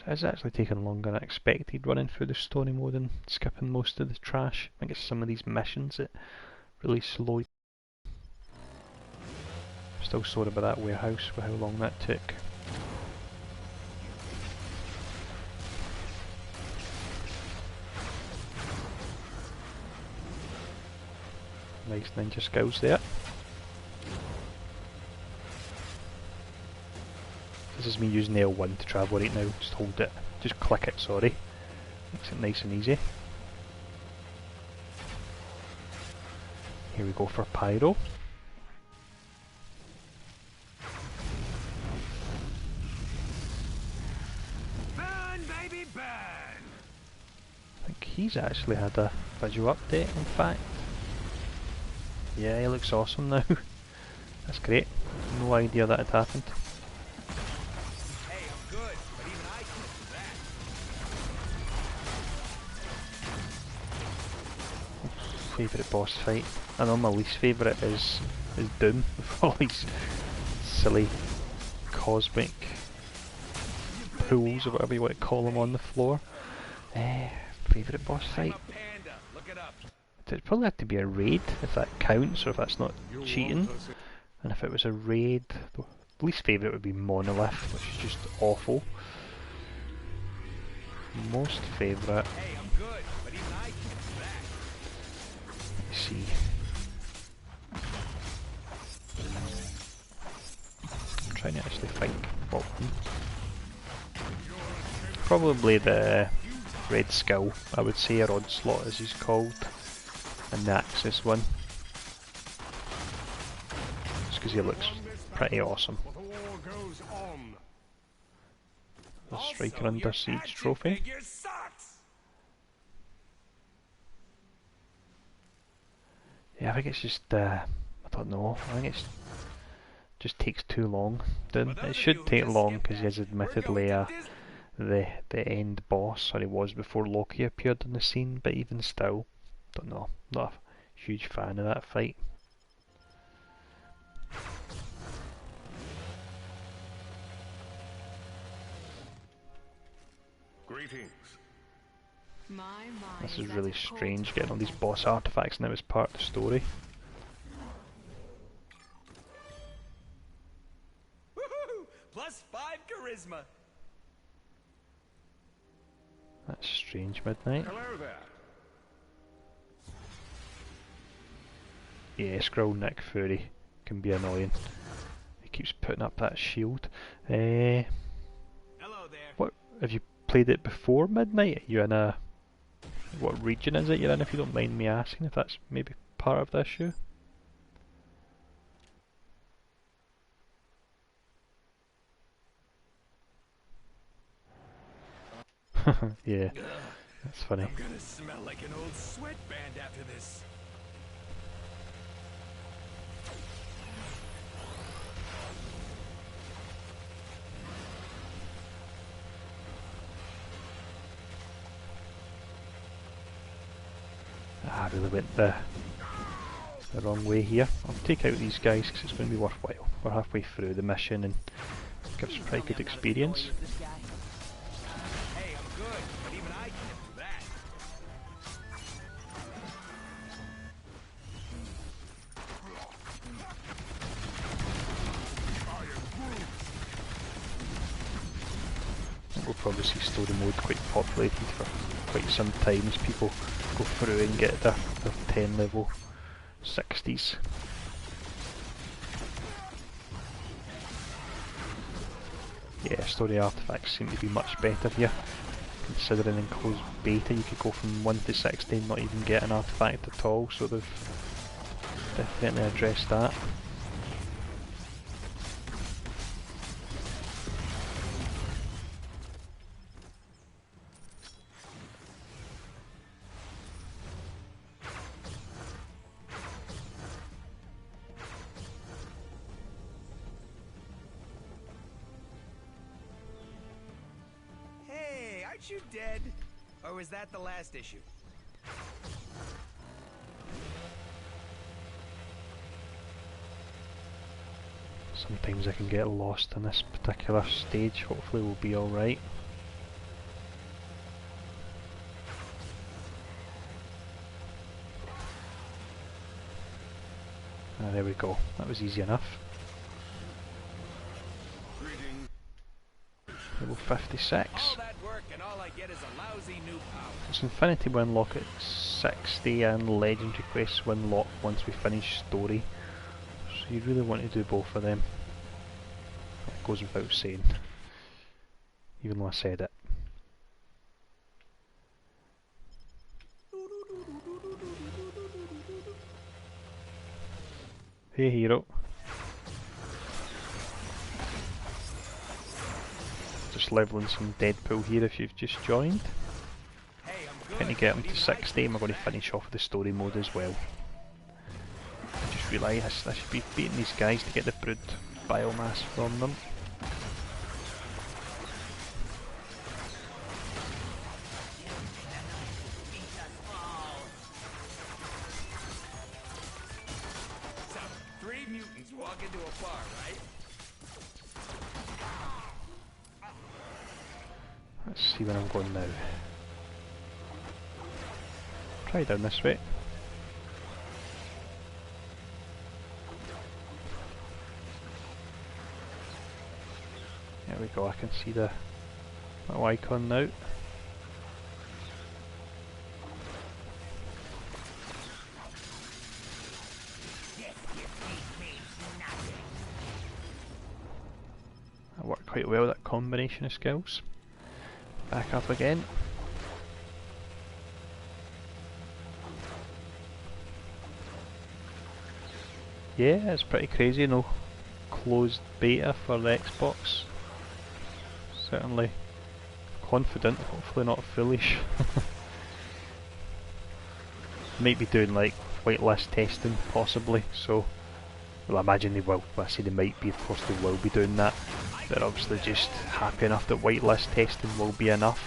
It's actually taken longer than I expected running through the story mode and skipping most of the trash. I think it's some of these missions that really slowed. Still sore about that warehouse for how long that took. Nice ninja skills there. This is me using L1 to travel right now. Just hold it. Just click it, sorry. Makes it nice and easy. Here we go for Pyro. Burn, baby, burn! I think he's actually had a visual update, in fact. Yeah, he looks awesome now. That's great. No idea that had happened. Hey, I'm good, but even I can't do that. Favourite boss fight. I know my least favourite is Doom, with all these silly cosmic pools or whatever you want to call them on the floor. Favourite boss fight? I'm a panda. Look it up. It'd probably have to be a raid, if that counts, or if that's not cheating. And if it was a raid, the least favourite would be Monolith, which is just awful. Most favourite, Hey, I'm good, but even I can't do that. let's see. I'm trying to actually think what one. Probably the Red Skull, I would say, or Onslaught as he's called. And the Axis one. Just because he looks pretty awesome. The Striker Under Siege trophy. Yeah, I think it's just, I don't know, I think it's just takes too long. It should take long because he is admittedly the end boss, or he was before Loki appeared on the scene, but even still, don't know, not a huge fan of that fight. Greetings. This is really strange, getting all these boss artifacts now as part of the story. Woohoo! +5 charisma. That's strange, Midnight. Hello there. Yeah, Skrull Nick Fury can be annoying. He keeps putting up that shield. Hello there. What, have you played it before, Midnight? Are you in a... what region is it you're in, if you don't mind me asking, if that's maybe part of the issue? Yeah, that's funny. I'm gonna smell like an old sweatband after this. I really went the wrong way here. I'll take out these guys because it's going to be worthwhile. We're halfway through the mission and it gives pretty good experience. Hey, I'm good, but even I can't do that. We'll probably see story mode quite populated for quite some time as people go through and get their 10 level 60s. Yeah, story artifacts seem to be much better here. Considering in closed beta you could go from 1 to 60 and not even get an artifact at all, so they've definitely addressed that. Hey, aren't you dead? Or was that the last issue? Sometimes I can get lost in this particular stage, hopefully we'll be alright. Ah, there we go, that was easy enough. Level 56. All that work and all I get is a lousy new power. It's Infinity will unlock at 60 and Legendary Quests will unlock once we finish story. So you really want to do both of them. That goes without saying. Even though I said it. Hey hero. Just leveling some Deadpool here if you've just joined. Hey, I'm good. Can you get him to 60 and we're going to finish off the story mode as well. I just realised I should be beating these guys to get the brood biomass from them. So, 3 mutants walk into a bar, right? Let's see where I'm going now. Try down this way. There we go, I can see the little icon now. That worked quite well, that combination of skills. Back up again. Yeah, it's pretty crazy, no closed beta for the Xbox. Certainly confident, hopefully not foolish. Might be doing like whitelist testing possibly, so well, I imagine they will. Well, I say they might be, of course they will be doing that. They're obviously just happy enough that whitelist testing will be enough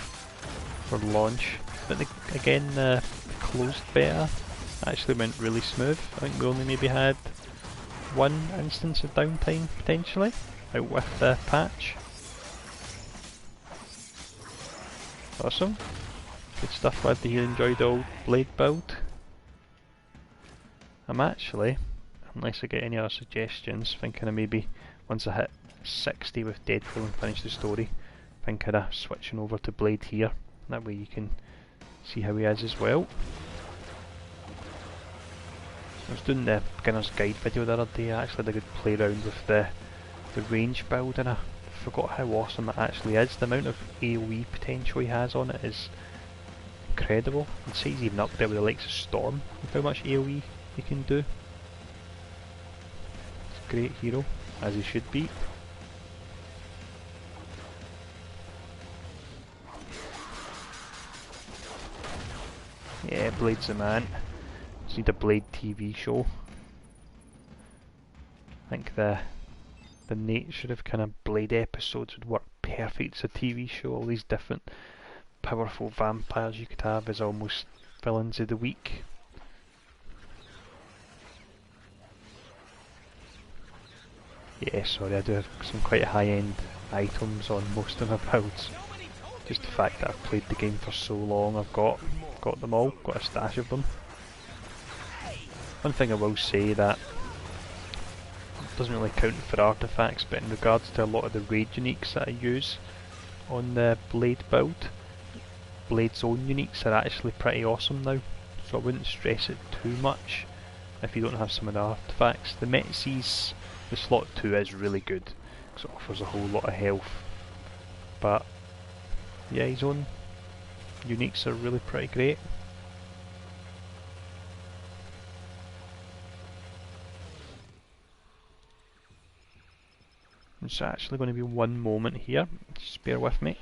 for launch. But again, the closed beta actually went really smooth. I think we only maybe had one instance of downtime potentially out with the patch. Awesome. Good stuff, glad to hear you enjoyed the old blade build. I'm actually, unless I get any other suggestions, thinking of maybe once I hit 60 with Deadpool and finish the story, thinking of switching over to blade here. That way you can see how he is as well. I was doing the beginner's guide video the other day. I actually had a good play around with the range build and I forgot how awesome it actually is. The amount of AoE potential he has on it is incredible. I'd say he's even up there with the likes of Storm with how much AoE he can do. He's a great hero, as he should be. Yeah, Blade's the man. Just need a Blade TV show. I think the nature of kind of Blade episodes would work perfect as a TV show. All these different powerful vampires you could have as almost villains of the week. Yeah, sorry, I do have some quite high-end items on most of my builds. Just the fact that I've played the game for so long, I've got them all, got a stash of them. One thing I will say that doesn't really count for artifacts, but in regards to a lot of the raid uniques that I use on the Blade build, Blade's own uniques are actually pretty awesome now, so I wouldn't stress it too much if you don't have some of the artifacts. The Metsies, the slot 2 is really good because it offers a whole lot of health, but yeah, his own uniques are really pretty great. It's actually going to be one moment here, just bear with me.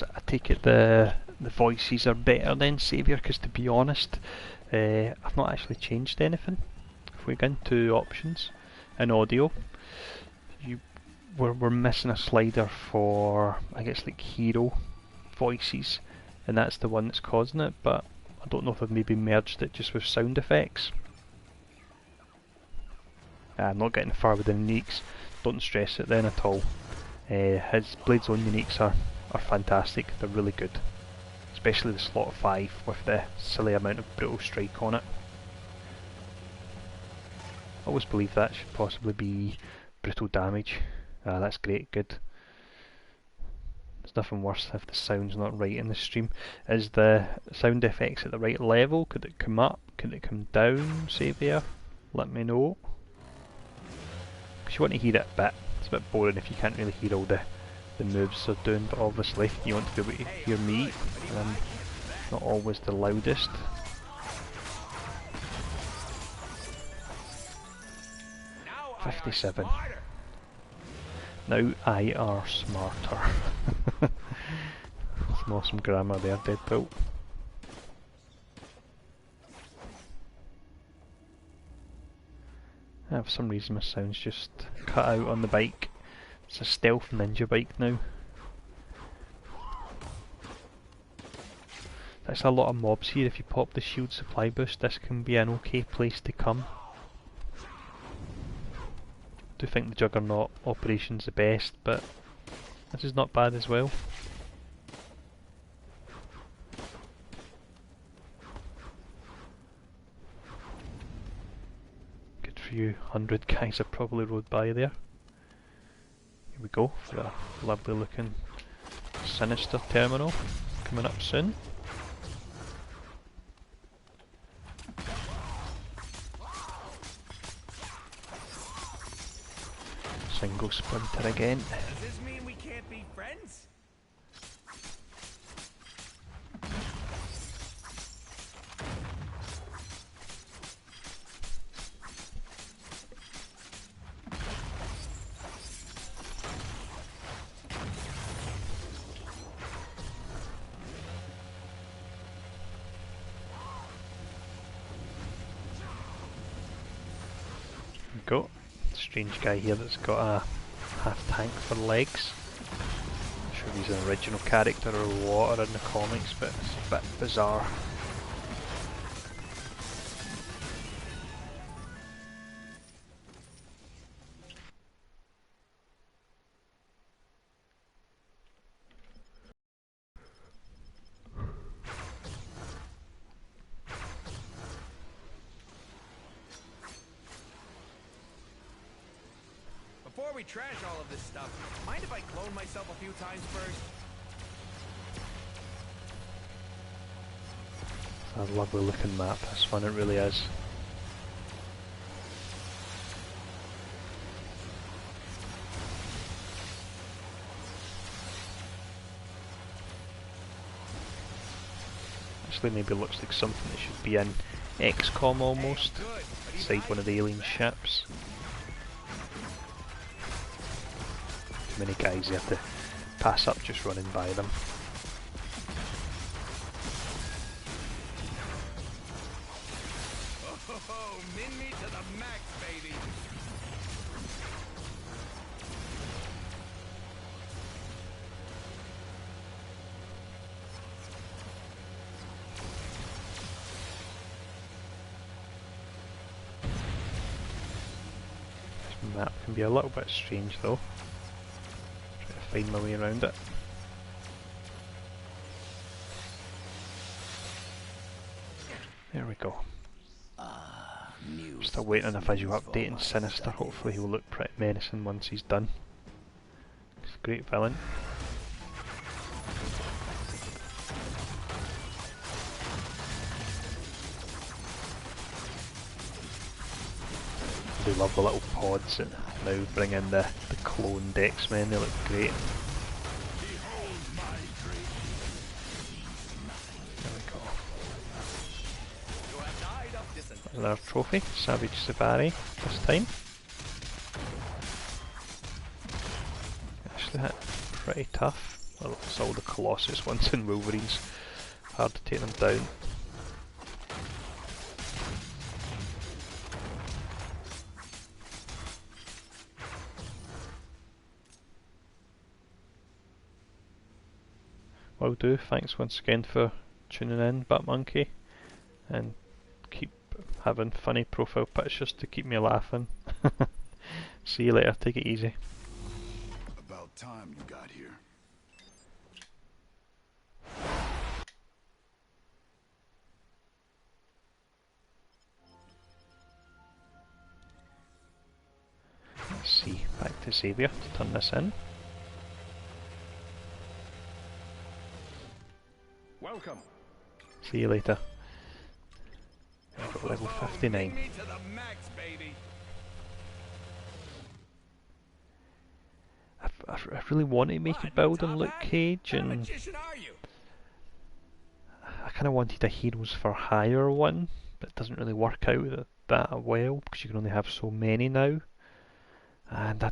I take it the voices are better than Saviour, because to be honest, I've not actually changed anything. If we go into options and audio, we're missing a slider for, I guess, like hero voices, and that's the one that's causing it, but I don't know if I've maybe merged it just with sound effects. I'm not getting far with the uniques, don't stress it then at all. His Blade's own uniques are fantastic, they're really good. Especially the slot 5 with the silly amount of brutal strike on it. I always believe that should possibly be brutal damage. That's great, good. There's nothing worse if the sound's not right in the stream. Is the sound effects at the right level? Could it come up? Could it come down? Saviour? Let me know. Because you want to hear it a bit. It's a bit boring if you can't really hear all the moves they're doing, but obviously you want to be able to hear me, and I'm not always the loudest. Now 57. Now I are smarter. Some awesome grammar there, Deadpool. For some reason my sound's just cut out on the bike. It's a stealth ninja bike now. There's a lot of mobs here. If you pop the shield supply boost, this can be an okay place to come. I do think the Juggernaut operation's the best, but this is not bad as well. Good few hundred guys have probably rode by there. Here we go for a lovely looking sinister terminal coming up soon. Single splinter again. Does this mean we can't be friends? go. Strange guy here that's got a half tank for legs. Not sure if he's an original character or what, or in the comics, but it's a bit bizarre. Before we trash all of this stuff, mind if I clone myself a few times first? It's a lovely looking map, this one, it really is. Actually maybe looks like something that should be in XCOM almost, inside one of the alien ships. Too many guys you have to pass up just running by them. Oh, min me to the max, baby! This map can be a little bit strange though. Try to find my way around it. There we go. Still waiting on a visual update and Sinister. Hopefully he'll look pretty menacing once he's done. He's a great villain. I do love the little pods that now bring in the cloned X-Men, they look great. Another trophy, Savage Savari this time. Actually hit pretty tough. Well, it's all the Colossus ones and Wolverines. Hard to take them down. Will do, thanks once again for tuning in, Batmonkey. And keep having funny profile pictures to keep me laughing. See you later, take it easy. About time you got here. Let's see, back to Xavier to turn this in. Welcome. See you later. I've got level 59. Me to the max, baby. I really want to make a build on Luke Cage, and I kind of wanted a Heroes for Hire one, but it doesn't really work out that well because you can only have so many now. And I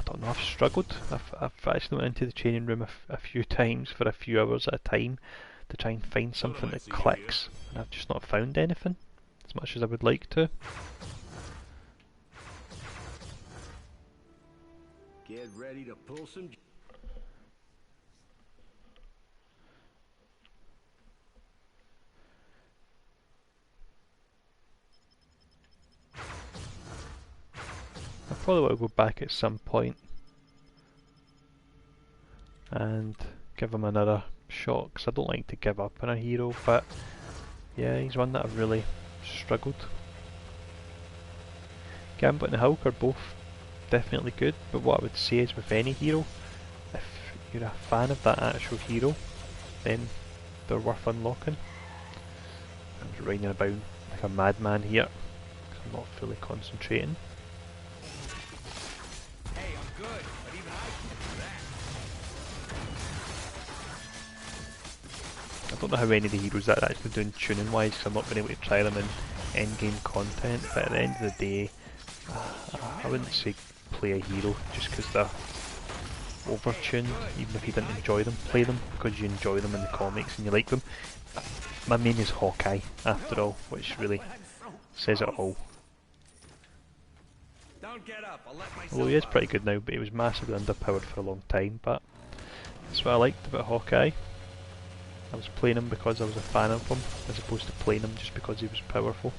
don't know, I've struggled. I've actually went into the training room a few times for a few hours at a time to try and find something that clicks, and I've just not found anything as much as I would like to. Get ready to pull some. I probably will go back at some point and give him another shot, because I don't like to give up on a hero, but yeah, he's one that I've really struggled. Gambit and Hulk are both definitely good, but what I would say is with any hero, if you're a fan of that actual hero, then they're worth unlocking. I'm just riding about like a madman here, because I'm not fully concentrating. Hey, I'm good, but even I can't do that. I don't know how any of the heroes that are actually doing tuning wise, because I've not been able to try them in endgame content, but at the end of the day, I wouldn't say play a hero just because they're over-tuned, even if you didn't enjoy them. Play them because you enjoy them in the comics and you like them. My main is Hawkeye, after all, which really says it all. Don't get up. I'll let myself Although he is up. pretty good now, but he was massively underpowered for a long time. But that's what I liked about Hawkeye. I was playing him because I was a fan of him, as opposed to playing him just because he was powerful.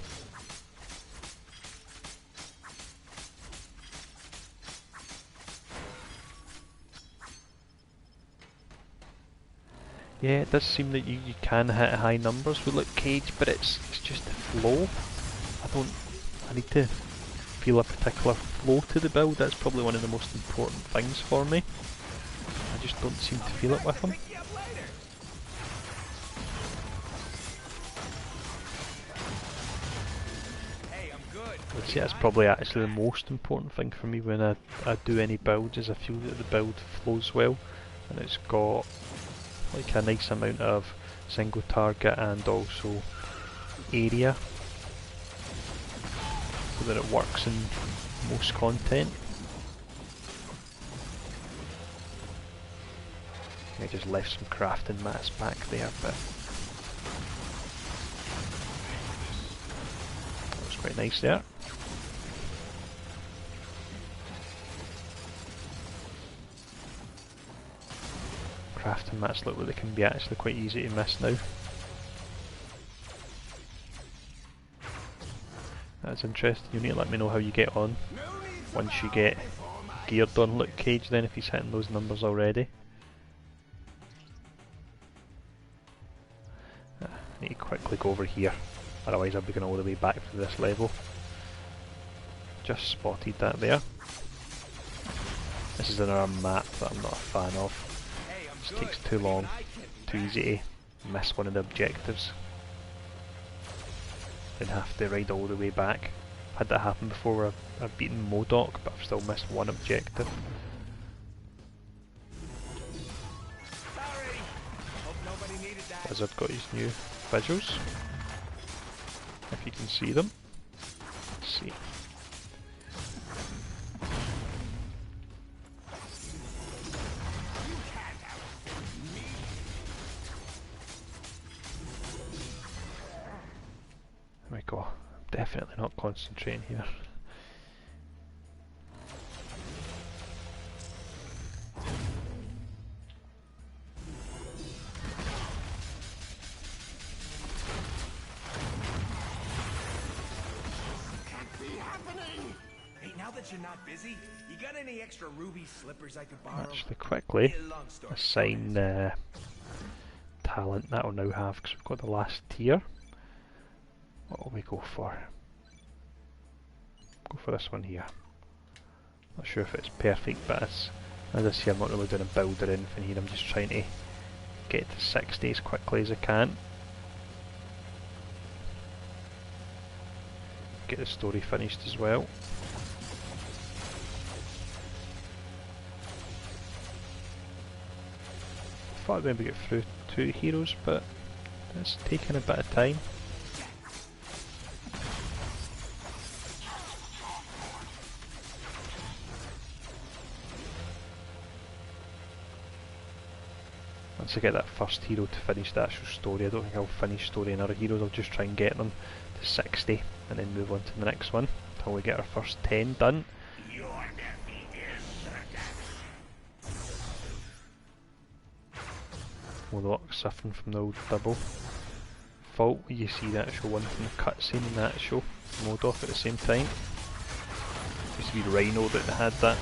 Yeah, it does seem that you can hit high numbers with Luke Cage, but it's just the flow. I need to feel a particular flow to the build. That's probably one of the most important things for me. I just don't seem to feel it with him. I'd say that's probably actually the most important thing for me when I do any builds, is I feel that the build flows well and it's got like a nice amount of single target and also area, so that it works in most content. I just left some crafting mats back there, but that was quite nice there. Crafting mats look like they can be actually quite easy to miss now. That's interesting. You need to let me know how you get on once you get geared on Luke Cage, then, if he's hitting those numbers already. I need to quickly go over here, otherwise I'll be going all the way back to this level. Just spotted that there. This is another map that I'm not a fan of. It takes too long, too easy to miss one of the objectives. Then have to ride all the way back. I've had that happen before where I've beaten MODOK, but I've still missed one objective. Blizzard got his new visuals, if you can see them. Let's see. There we go. I'm definitely not concentrating here. You're not busy. You got any extra ruby slippers I could borrow? Actually, quickly assign talent that will now have, because we've got the last tier. What will we go for? Go for this one here. Not sure if it's perfect, but as I say, I'm not really doing a build or anything here. I'm just trying to get to 60 as quickly as I can. Get the story finished as well. I thought I'd maybe get through 2 heroes, but it's taken a bit of time. Once I get that first hero to finish the actual story, I don't think I'll finish story in other heroes. I'll just try and get them to 60 and then move on to the next one until we get our first 10 done. MODOK suffering from the old double fault. You see the actual one from the cutscene and the actual MODOK at the same time. It used to be Rhino that had that.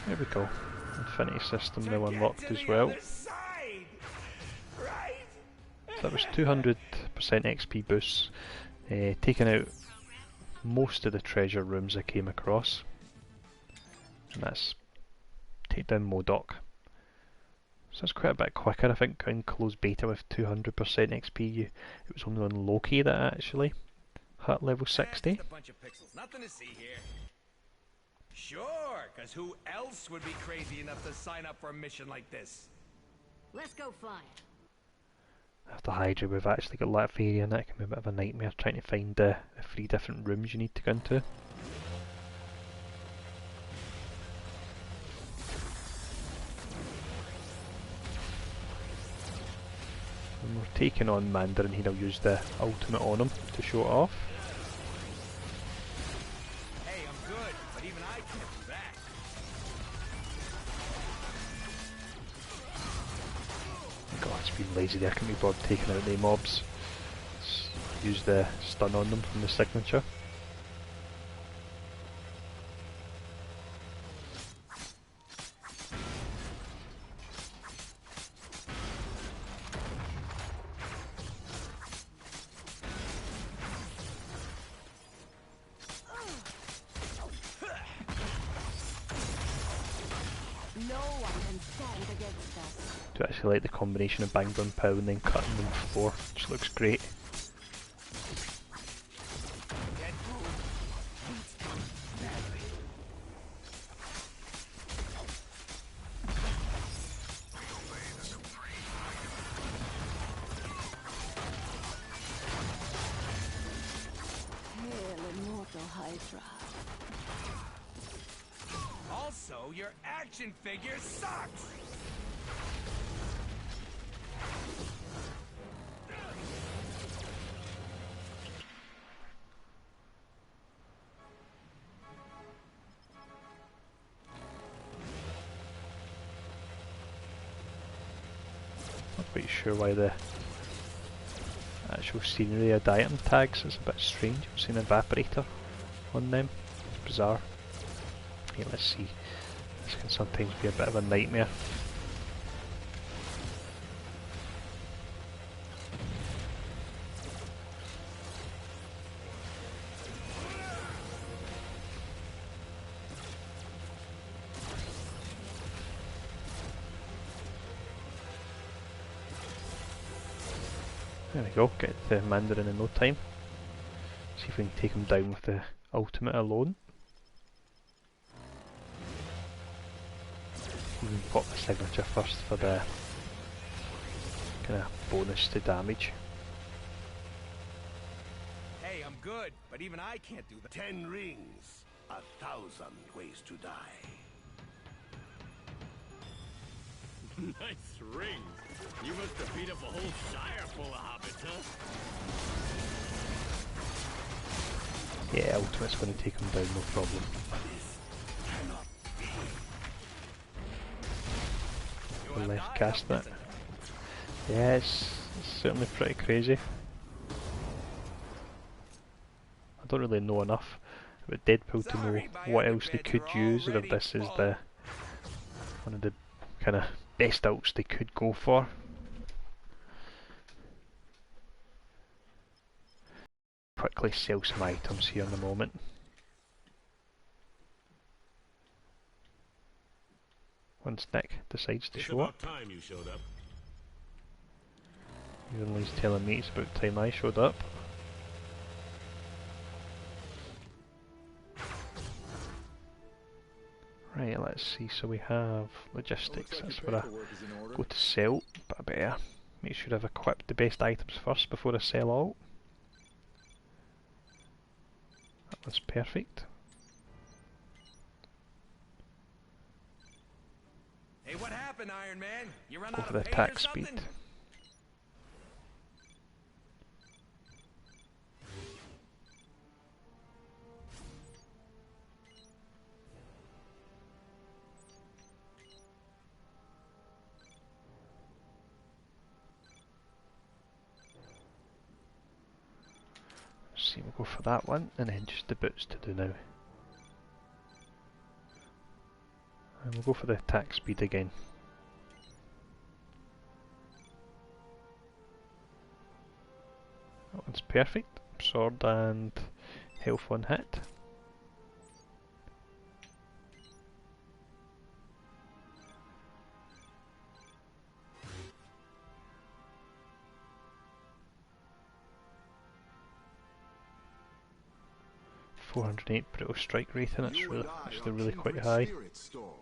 There we go. Infinity system now unlocked as well. So that was 200% XP boosts, taking out most of the treasure rooms I came across, and that's take down MODOK. So it's quite a bit quicker. I think in closed beta with 200% XP, it was only on Loki that actually hit level 60. Just a bunch of pixels. Nothing to see here. Sure, because who else would be crazy enough to sign up for a mission like this? Let's go flying. After Hydra, we've actually got Latveria, and that can be a bit of a nightmare trying to find the 3 different rooms you need to go into. When we're taking on Mandarin here, I'll use the ultimate on him to show it off. Hey, I'm good, but even I can't do that. God, it's been lazy there. I can't be bothered taking out the mobs. Let's use the stun on them from the signature. I do actually like the combination of bang bang pow and then cutting them before, which looks great. Also, your action figure sucks! Not quite sure why the actual scenery of the item tags is a bit strange. I've seen an evaporator on them. It's bizarre. Okay, let's see. This can sometimes be a bit of a nightmare. There we go, get the Mandarin in no time. See if we can take him down with the ultimate alone. Even pop the signature first for the kind of bonus to damage. Hey, I'm good, but even I can't do that. 10 rings, 1,000 ways to die. Nice rings. You must have beat up a whole shire full of hobbits, huh? Yeah, ultimate's going to take him down, no problem. The left cast that. Yeah, it's certainly pretty crazy. I don't really know enough about Deadpool to know what else they could use, or if this is the one of the kind of best ults they could go for. Quickly sell some items here in a moment. Once Nick decides to show up. Time you showed up. Even he's telling me it's about time I showed up. Right, let's see, so we have logistics, that's where I go to sell, but I better make sure I've equipped the best items first before I sell out. That was perfect. Hey, what happened, Iron Man? You run Go out for the of paint attack or something? speed. See, we'll go for that one, and then just the boots to do now. And we'll go for the attack speed again. That one's perfect. Sword and health on hit. .408 brutal strike rating, that's actually really quite high. It's going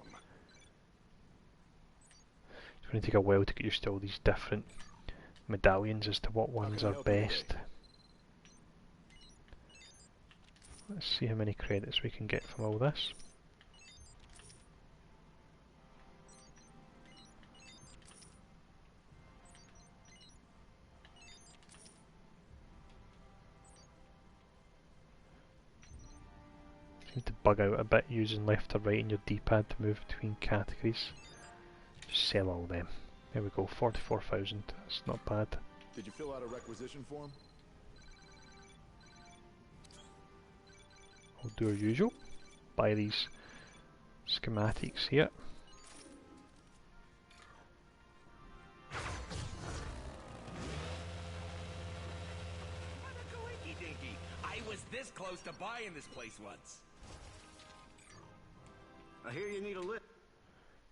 to take a while to get used to all these different medallions as to what ones are best. Let's see how many credits we can get from all this. seems to bug out a bit using left or right in your D-pad to move between categories. Just sell all them. There we go, 44,000. That's not bad. Did you fill out a requisition form? We'll do our usual. Buy these schematics here. I was this close to buying this place once. I hear you need a lift.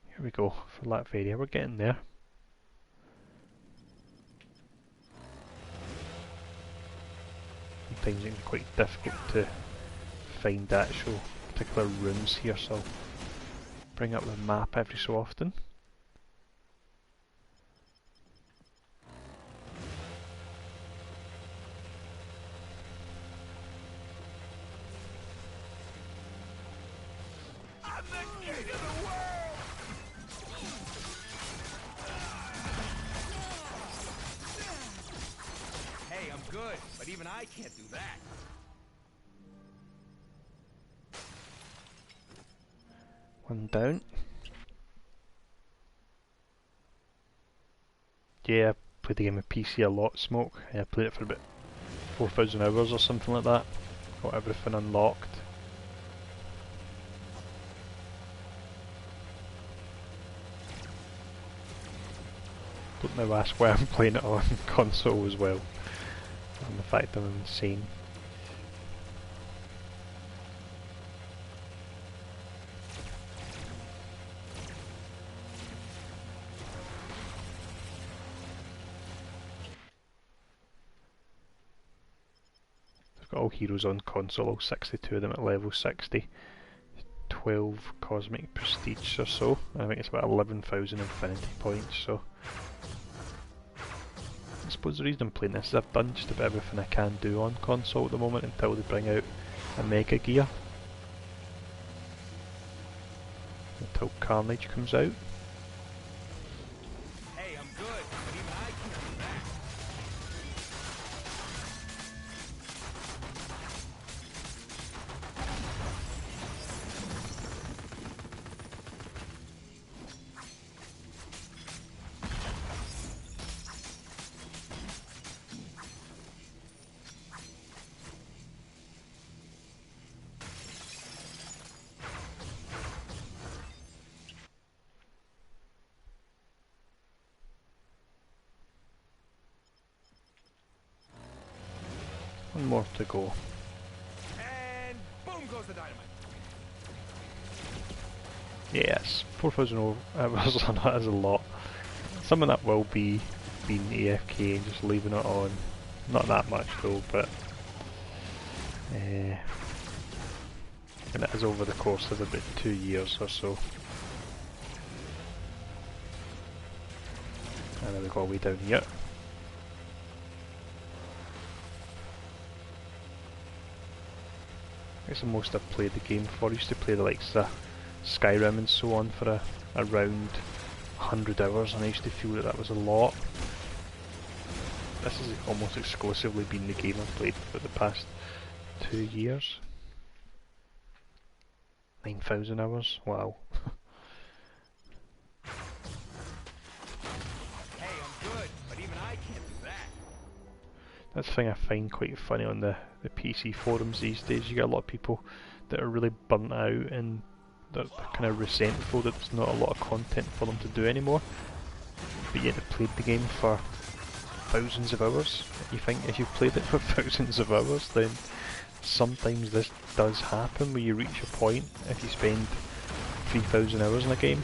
Here we go, for Latveria, we're getting there. Sometimes it can be quite difficult to find actual particular rooms here, so I'll bring up the map every so often. I'm the king of the world! Hey, I'm good, but even I can't do that. One down. Yeah, I played the game on PC a lot, Smoke. Yeah, I played it for about 4,000 hours or something like that. Got everything unlocked. Don't now ask why I'm playing it on console as well. And the fact I'm insane. I've got all heroes on console, all 62 of them at level 60. 12 cosmic prestige or so. I think it's about 11,000 infinity points, so I suppose the reason I'm playing this is I've done just about everything I can do on console at the moment until they bring out a Mega Gear. Until Carnage comes out. Hey, I'm good, but even I can't do that. One more to go. And boom goes the dynamite. Yes, 4,000 hours on that is a lot. Some of that will be being AFK and just leaving it on. Not that much though, but and it is over the course of about 2 years or so. And then we go all the way down here. It's the most I've played the game for. I used to play the likes of Skyrim and so on for around 100 hours, and I used to feel that was a lot. This has almost exclusively been the game I've played for the past 2 years. 9,000 hours? Wow. Hey, I'm good, but even I can't do that. That's the thing I find quite funny on the PC forums these days. You get a lot of people that are really burnt out and they're kind of resentful that there's not a lot of content for them to do anymore. But yet they've played the game for thousands of hours. You think if you've played it for thousands of hours, then sometimes this does happen where you reach a point, if you spend 3,000 hours in a game,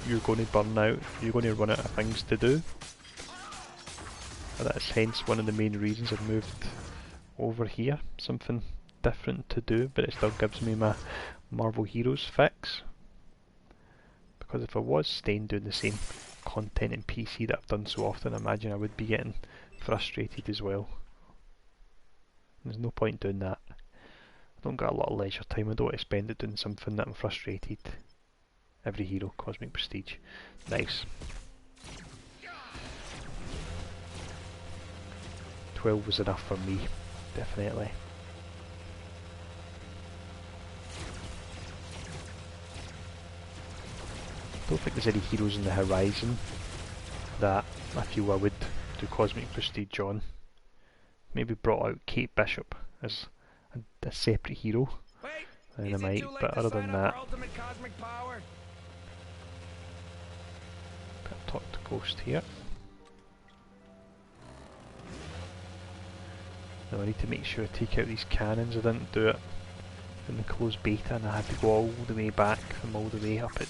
you're going to burn out, you're going to run out of things to do. And that's hence one of the main reasons I've moved over here. Something different to do, but it still gives me my Marvel Heroes fix. Because if I was staying doing the same content in PC that I've done so often, I imagine I would be getting frustrated as well. There's no point doing that. I don't got a lot of leisure time, I don't want to spend it doing something that I'm frustrated. Every hero, cosmic prestige. Nice. 12 was enough for me, definitely. don't think there's any heroes in the horizon that I feel I would do Cosmic Prestige on. Maybe brought out Kate Bishop as a separate hero, Wait, and I is it might, too late but to other sign than up that, for ultimate cosmic power? talk to Ghost here. Now I need to make sure I take out these cannons. I didn't do it in the closed beta, and I had to go all the way back from all the way up at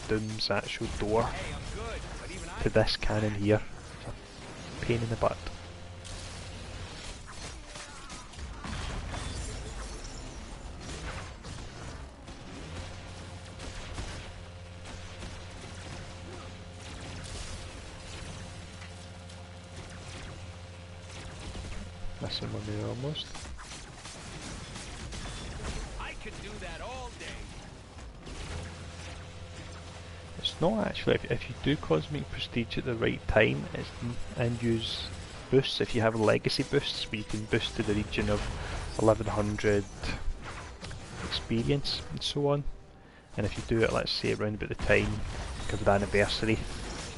Doom's actual door Hey, I'm good, but even I to this cannon here. It's a pain in the butt. Missing one there almost. I could do that all day. It's not actually, if you do Cosmic Prestige at the right time and use boosts, if you have legacy boosts where you can boost to the region of 1100 experience and so on, and if you do it, let's say around about the time of the anniversary,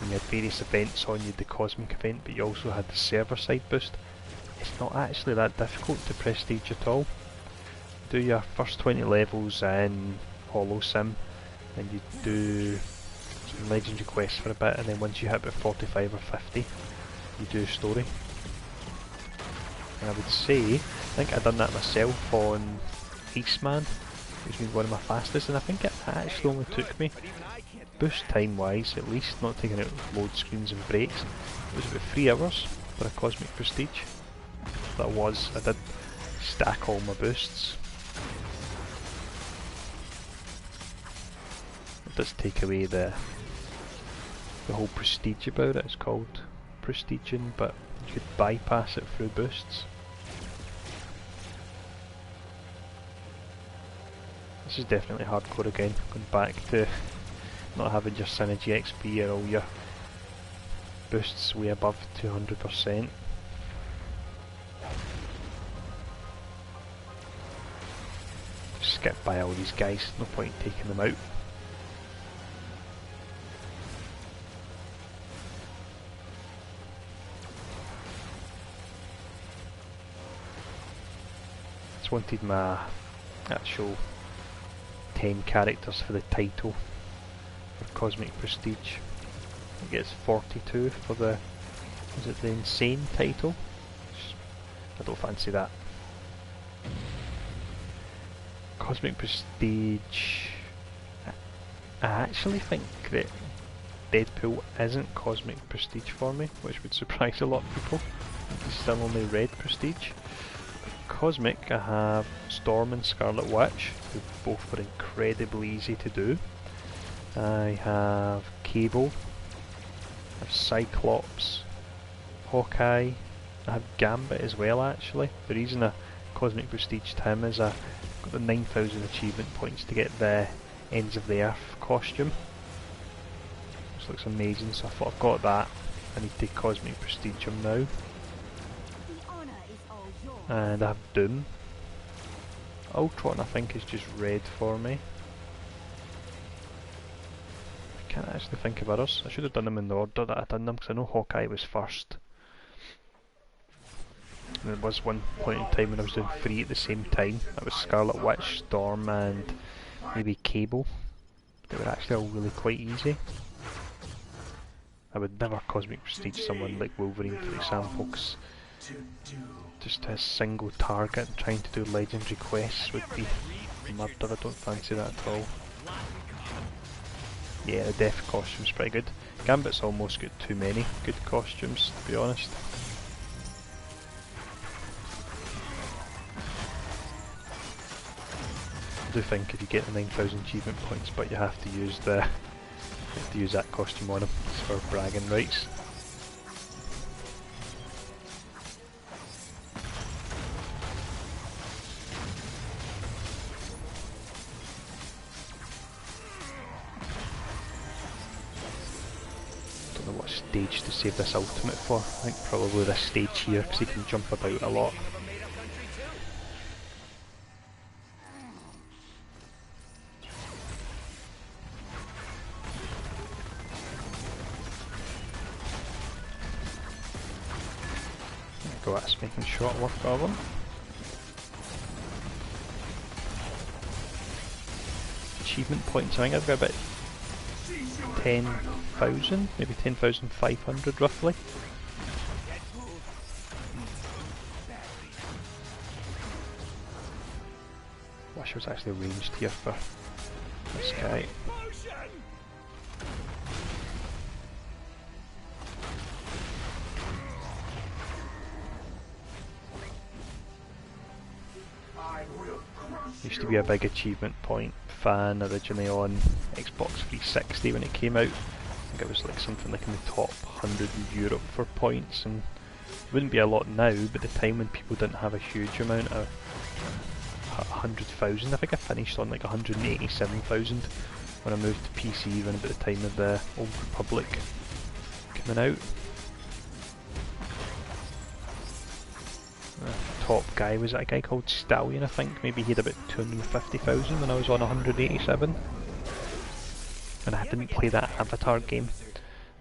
and you had various events on, you had the Cosmic event but you also had the server side boost, it's not actually that difficult to prestige at all. Do your first 20 levels in Hollow Sim, and you do some legendary quests for a bit, and then once you hit about 45 or 50 you do story. And I would say, I think I've done that myself on Iceman, which was one of my fastest, and I think it actually only took me, boost time wise at least, not taking out load screens and breaks, it was about 3 hours for a Cosmic Prestige. I did stack all my boosts. It does take away the whole prestige about it. It's called prestiging, but you could bypass it through boosts. This is definitely hardcore again, going back to not having your synergy XP or all your boosts way above 200%. Skip by all these guys, no point in taking them out. Just wanted my actual 10 characters for the title for Cosmic Prestige. It gets 42 for the, is it the Insane title? I don't fancy that. Cosmic Prestige, I actually think that Deadpool isn't Cosmic Prestige for me, which would surprise a lot of people. It's still only Red Prestige. Cosmic, I have Storm and Scarlet Witch, who both are incredibly easy to do. I have Cable, I have Cyclops, Hawkeye, I have Gambit as well actually. The reason I Cosmic Prestiged him is I got the 9,000 achievement points to get the Ends of the Earth costume. This looks amazing, so I thought I've got that. I need to Cosmic Prestige him now. And I have Doom. Ultron I think is just red for me. I can't actually think of others. I should have done them in the order that I'd done them, because I know Hawkeye was first. And there was one point in time when I was doing 3 at the same time. That was Scarlet Witch, Storm and maybe Cable. They were actually all really quite easy. I would never Cosmic Prestige someone like Wolverine for example, because just a single target and trying to do legendary quests would be murder. I don't fancy that at all. Yeah, the death costume's pretty good. Gambit's almost got too many good costumes, to be honest. I do think if you get the 9,000 achievement points, but you have to use that costume on him for bragging rights. Don't know what stage to save this ultimate for. I think probably this stage here, because he can jump about a lot. So that's making short work of them. Achievement points, I think I've got about 10,000, maybe 10,500 roughly. Wish I was actually ranged here for this guy. Used to be a big achievement point fan originally on Xbox 360 when it came out. I think it was like something like in the top 100 in Europe for points, and it wouldn't be a lot now, but the time when people didn't have a huge amount of 100,000, I think I finished on like 187,000 when I moved to PC even about the time of the Old Republic coming out. Top guy was that a guy called Stallion, I think. Maybe he had about 250,000 when I was on 187. And I didn't play that Avatar game.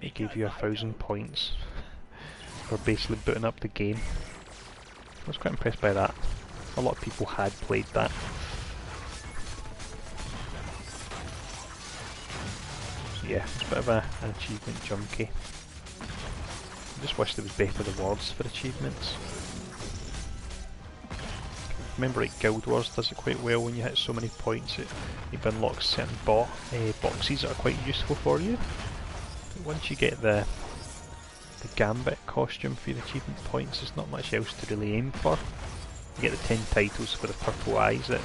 It gave you 1,000 points for basically booting up the game. I was quite impressed by that. A lot of people had played that. So yeah, it's a bit of an achievement junkie. I just wish there was better rewards for achievements. Remember, like Guild Wars does it quite well when you hit so many points. You've unlocked certain boxes that are quite useful for you. But once you get the Gambit costume for your achievement points, there's not much else to really aim for. You get the 10 titles for the purple eyes that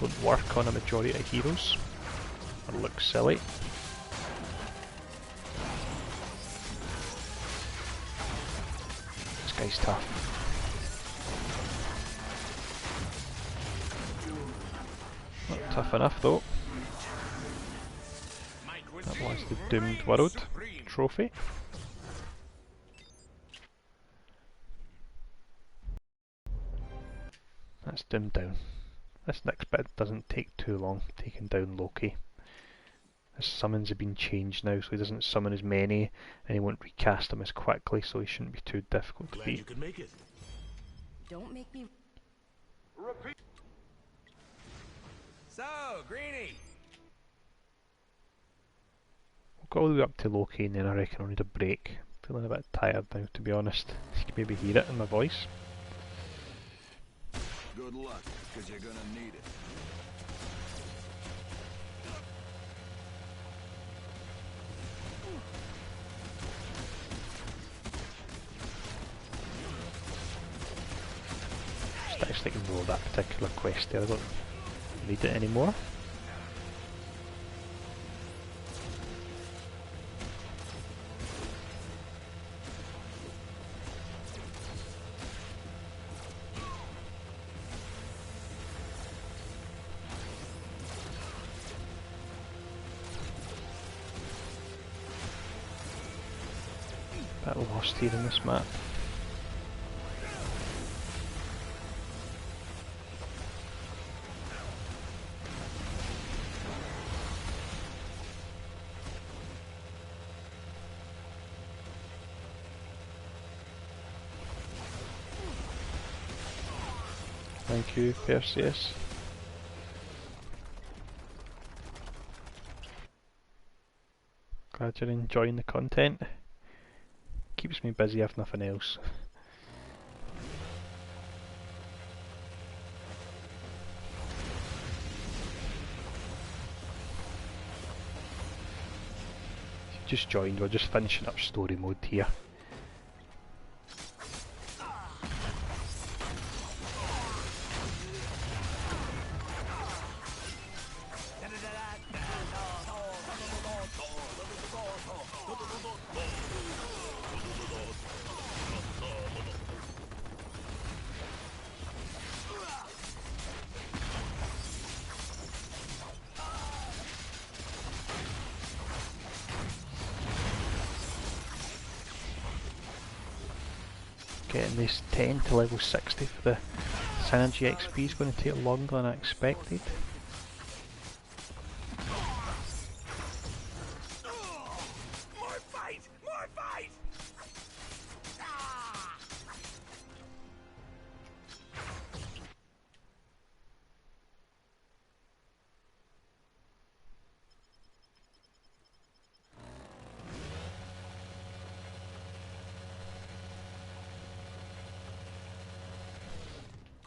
don't work on a majority of heroes, or look silly. This guy's tough. Not tough enough though. That was the Doomed World trophy. That's dimmed down. This next bit doesn't take too long, taking down Loki. His summons have been changed now, so he doesn't summon as many, and he won't recast them as quickly, so he shouldn't be too difficult to beat. You could make it. Don't make me... Repeat. So, Greenie. We'll go all the way up to Loki, and then I reckon I'll need a break. Feeling a bit tired now, to be honest. You can maybe hear it in my voice. Good luck, because you're gonna need it. Just actually ignore that particular quest there, I don't need it anymore. Bit lost here in this map. Thank you, Perseus. Glad you're enjoying the content. Keeps me busy if nothing else. If you just joined, we're just finishing up story mode here. Getting this 10 to level 60 for the synergy XP is going to take longer than I expected.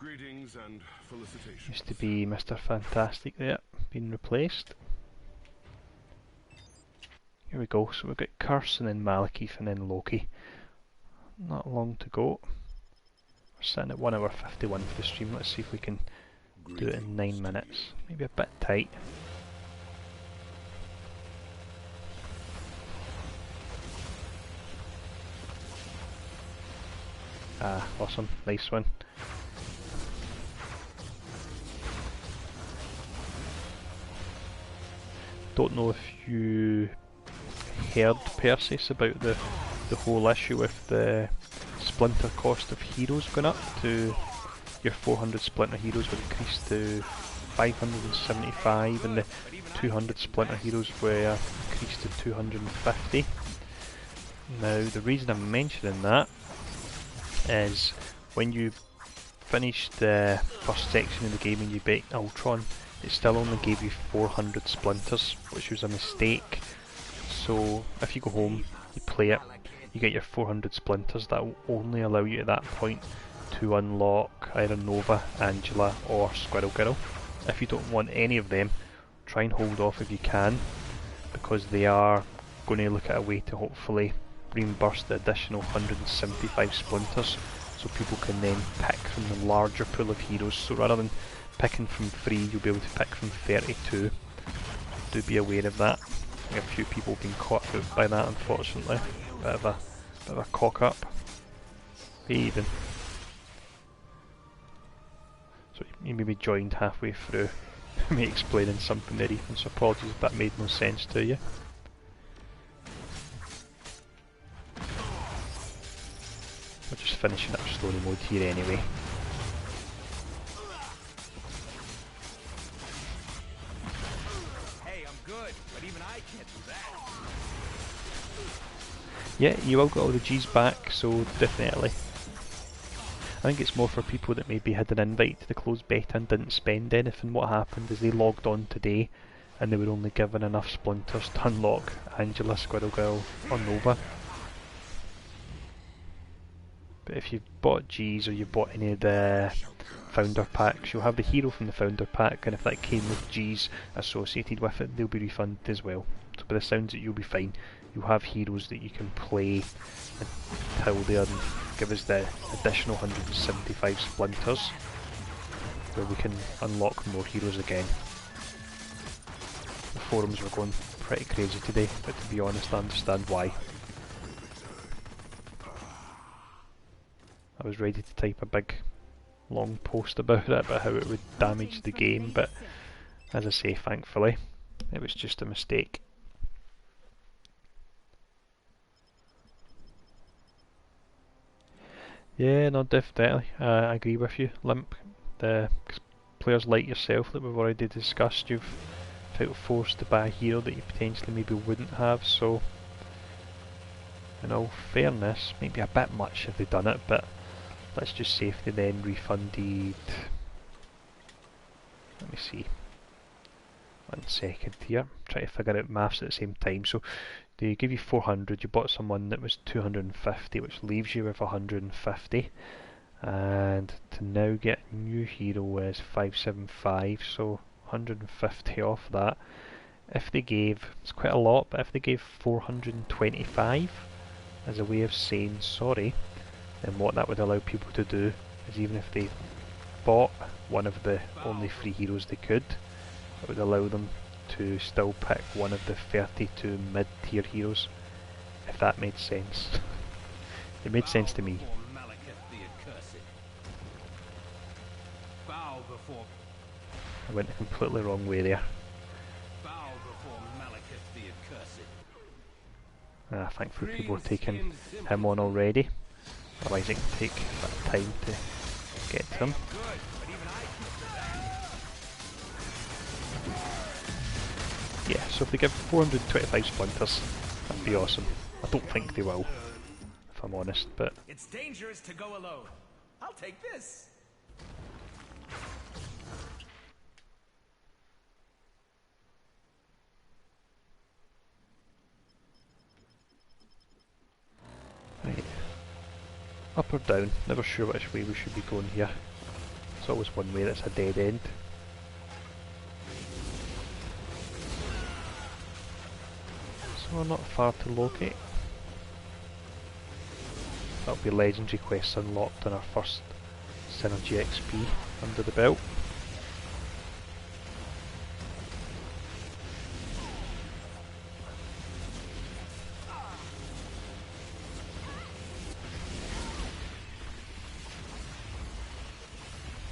Greetings and felicitations. Used to be Mr. Fantastic there, been replaced. Here we go, so we've got Curse and then Malekith and then Loki. Not long to go. We're sitting at 1 hour 51 for the stream. Let's see if we can do it in 9 minutes. Maybe a bit tight. Ah, awesome. Nice one. Don't know if you heard, Perseus, about the whole issue with the splinter cost of heroes going up to your 400 splinter heroes were increased to 575 and the 200 splinter heroes were increased to 250. Now the reason I'm mentioning that is when you finish the first section of the game and you beat Ultron, it still only gave you 400 splinters, which was a mistake. So if you go home, you play it, you get your 400 splinters. That will only allow you at that point to unlock either Nova, Angela or Squirrel Girl. If you don't want any of them, try and hold off if you can, because they are going to look at a way to hopefully reimburse the additional 175 splinters, so people can then pick from the larger pool of heroes. So rather than picking from 3, you'll be able to pick from 32. Do be aware of that. I think a few people have been caught out by that, unfortunately. Bit of a cock up. Even. So you maybe joined halfway through me explaining something there, Ethan, so apologies if that made no sense to you. We're just finishing up story mode here anyway. Hey, I'm good, but even I can't do that. Yeah, you will get all the G's back, so definitely. I think it's more for people that maybe had an invite to the closed beta and didn't spend anything. What happened is they logged on today and they were only given enough splinters to unlock Angela, Squirrel Girl or Nova. But if you've bought G's or you bought any of the founder packs, you'll have the hero from the founder pack, and if that came with G's associated with it, they'll be refunded as well. So by the sounds of it, you'll be fine. You'll have heroes that you can play until they give us the additional 175 splinters, where we can unlock more heroes again. The forums were going pretty crazy today, but to be honest, I understand why. I was ready to type a big long post about it, about how it would damage the game, but as I say, thankfully, it was just a mistake. Yeah, no, definitely. I agree with you, Limp. The players like yourself that we've already discussed, you've felt forced to buy a hero that you potentially maybe wouldn't have, so in all fairness, maybe a bit much if they've done it, but let's just say if they then refunded, let me see, 1 second here, try to figure out maths at the same time. So they give you 400, you bought someone that was 250, which leaves you with 150, and to now get a new hero is 575, so 150 off that. If they gave, it's quite a lot, but if they gave 425 as a way of saying sorry, then what that would allow people to do is, even if they bought one of the only 3 heroes they could, it would allow them to still pick one of the 32 mid-tier heroes, if that made sense. It made sense to me. I went a completely wrong way there. Thankfully people are taking him on already, otherwise it can take a bit of time to get to him. Yeah, so if they give 425 splinters, that'd be awesome. I don't think they will, if I'm honest, but... It's dangerous to go alone. I'll take this. Right. Up or down? Never sure which way we should be going here. There's always one way that's a dead end. So we're not far to locate. That'll be legendary quests unlocked on our first Synergy XP under the belt.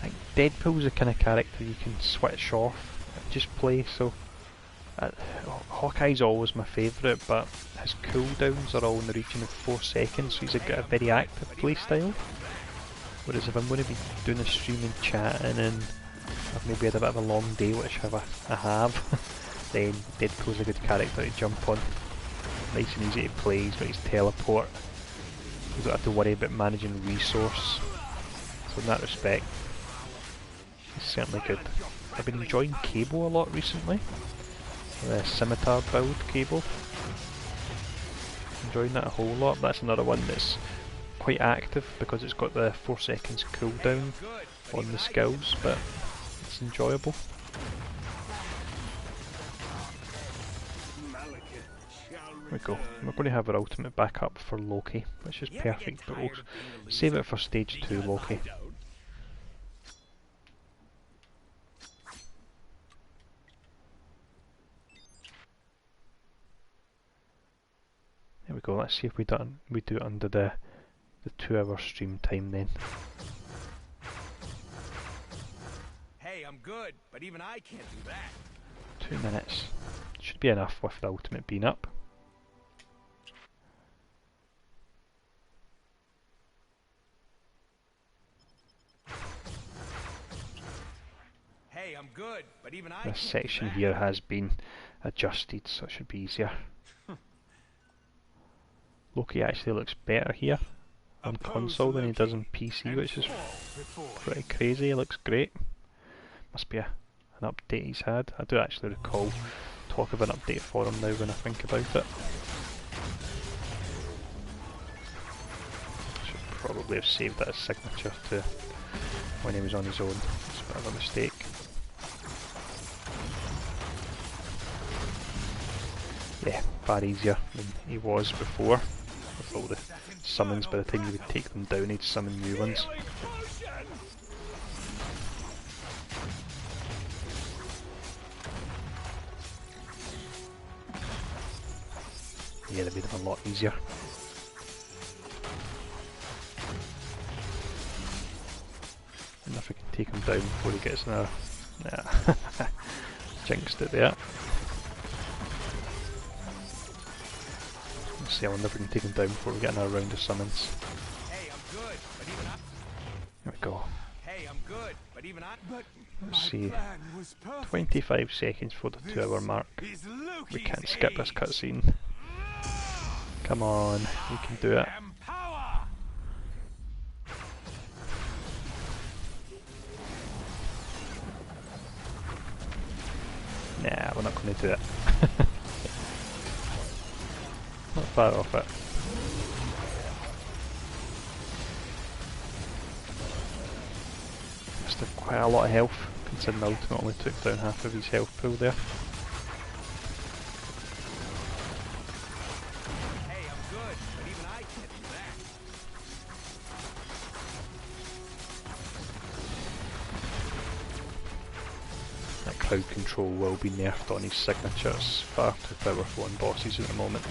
I think Deadpool's the kind of character you can switch off and just play, so Hawkeye's always my favourite, but his cooldowns are all in the region of 4 seconds, so he's got a very active playstyle. Whereas if I'm going to be doing a stream and chatting and I've maybe had a bit of a long day, which I have, then Deadpool's a good character to jump on. Nice and easy to play, he's got his teleport, you don't have to worry about managing resource, so in that respect, he's certainly good. I've been enjoying Cable a lot recently. The scimitar build Cable. Enjoying that a whole lot. That's another one that's quite active because it's got the 4 seconds cooldown on the skills, but it's enjoyable. There we go. We're going to have our ultimate back up for Loki, which is perfect, but we'll save it for stage 2 Loki. There we go, let's see if we do it under the 2-hour stream time then. Hey, I'm good, but even I can't do that. 2 minutes. Should be enough with the ultimate being up. Hey, I'm good, but even I This can't section do that. here has been adjusted, so it should be easier. Loki actually looks better here on console than he does on PC, which is pretty crazy. He looks great. Must be an update he's had. I do actually recall talk of an update for him now when I think about it. Should probably have saved that as signature to when he was on his own. It's a bit of a mistake. Yeah, far easier than he was before. With all the summons, by the time you would take them down, he'd summon new ones. Yeah, they made them a lot easier. And if I can take him down before he gets another... Nah, jinxed it there. I wonder if we can take him down before we get another round of summons. Hey, I'm good, but even I... There we go. Hey, I'm good, but even I... Let's see. 25 seconds for the 2-hour mark. We can't skip this cutscene. Come on, we can do it. Nah, we're not going to do it. Not far off it. Must have quite a lot of health, considering the ultimate only took down half of his health pool there. Hey, I'm good, but even I can't do that. That crowd control will be nerfed on his signatures. Far too powerful on bosses at the moment.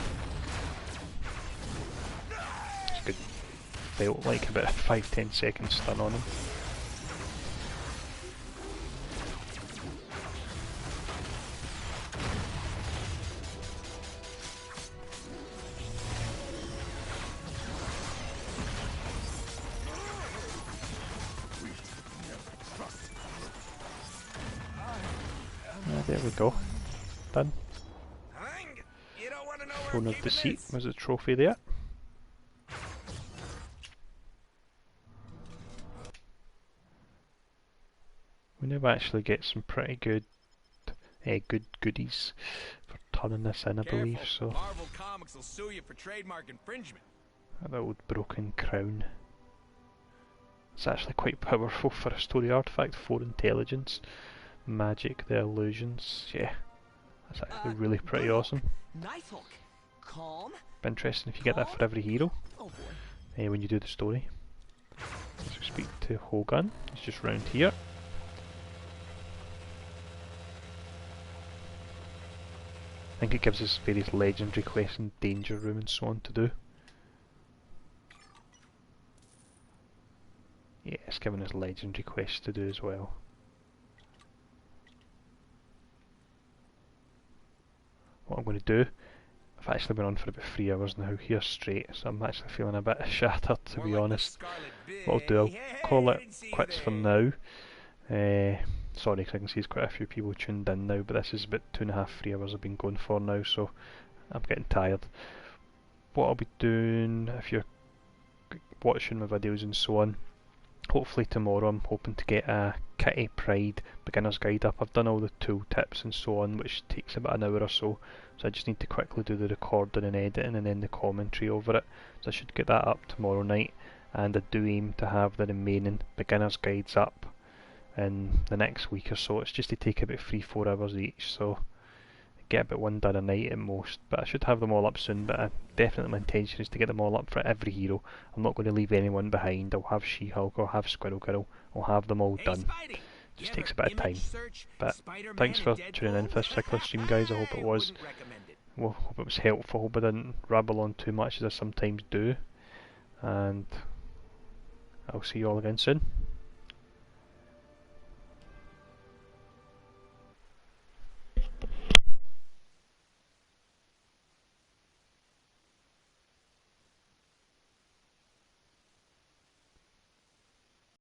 It's good. Felt like about a 5-10 second stun on him. There we go. Done. Throne of Deceit was a trophy there. We now actually get some pretty good goodies for turning this in, I believe, so... Marvel Comics will sue you for trademark infringement. That old broken crown. It's actually quite powerful for a story artifact. 4 intelligence, magic, the illusions. Yeah, that's actually really pretty awesome. Nice hook. Calm. Be interesting if you get that for every hero Oh boy. when you do the story. Let's speak to Hogan. He's just round here. I think it gives us various legendary quests and danger room and so on to do. Yeah, it's giving us legendary quests to do as well. What I'm going to do, I've actually been on for about 3 hours now here straight, so I'm actually feeling a bit shattered to be honest. What I'll do, I'll call it quits for now. Sorry, because I can see there's quite a few people tuned in now, but this is about 2.5, 3 hours I've been going for now, so I'm getting tired. What I'll be doing, if you're watching my videos and so on, hopefully tomorrow I'm hoping to get a Kitty Pride beginner's guide up. I've done all the tool tips and so on, which takes about an hour or so, so I just need to quickly do the recording and editing and then the commentary over it. So I should get that up tomorrow night, and I do aim to have the remaining beginner's guides up in the next week or so. It's just to take about 3-4 hours each, so get about one done a night at most, but I should have them all up soon. But definitely my intention is to get them all up for every hero. I'm not going to leave anyone behind. I'll have She-Hulk, I'll have Squirrel Girl, I'll have them all done. Just takes a bit of time. But thanks for tuning in for this particular stream, guys. I hope it was hope it was helpful. Hope I didn't rabble on too much as I sometimes do, and I'll see you all again soon.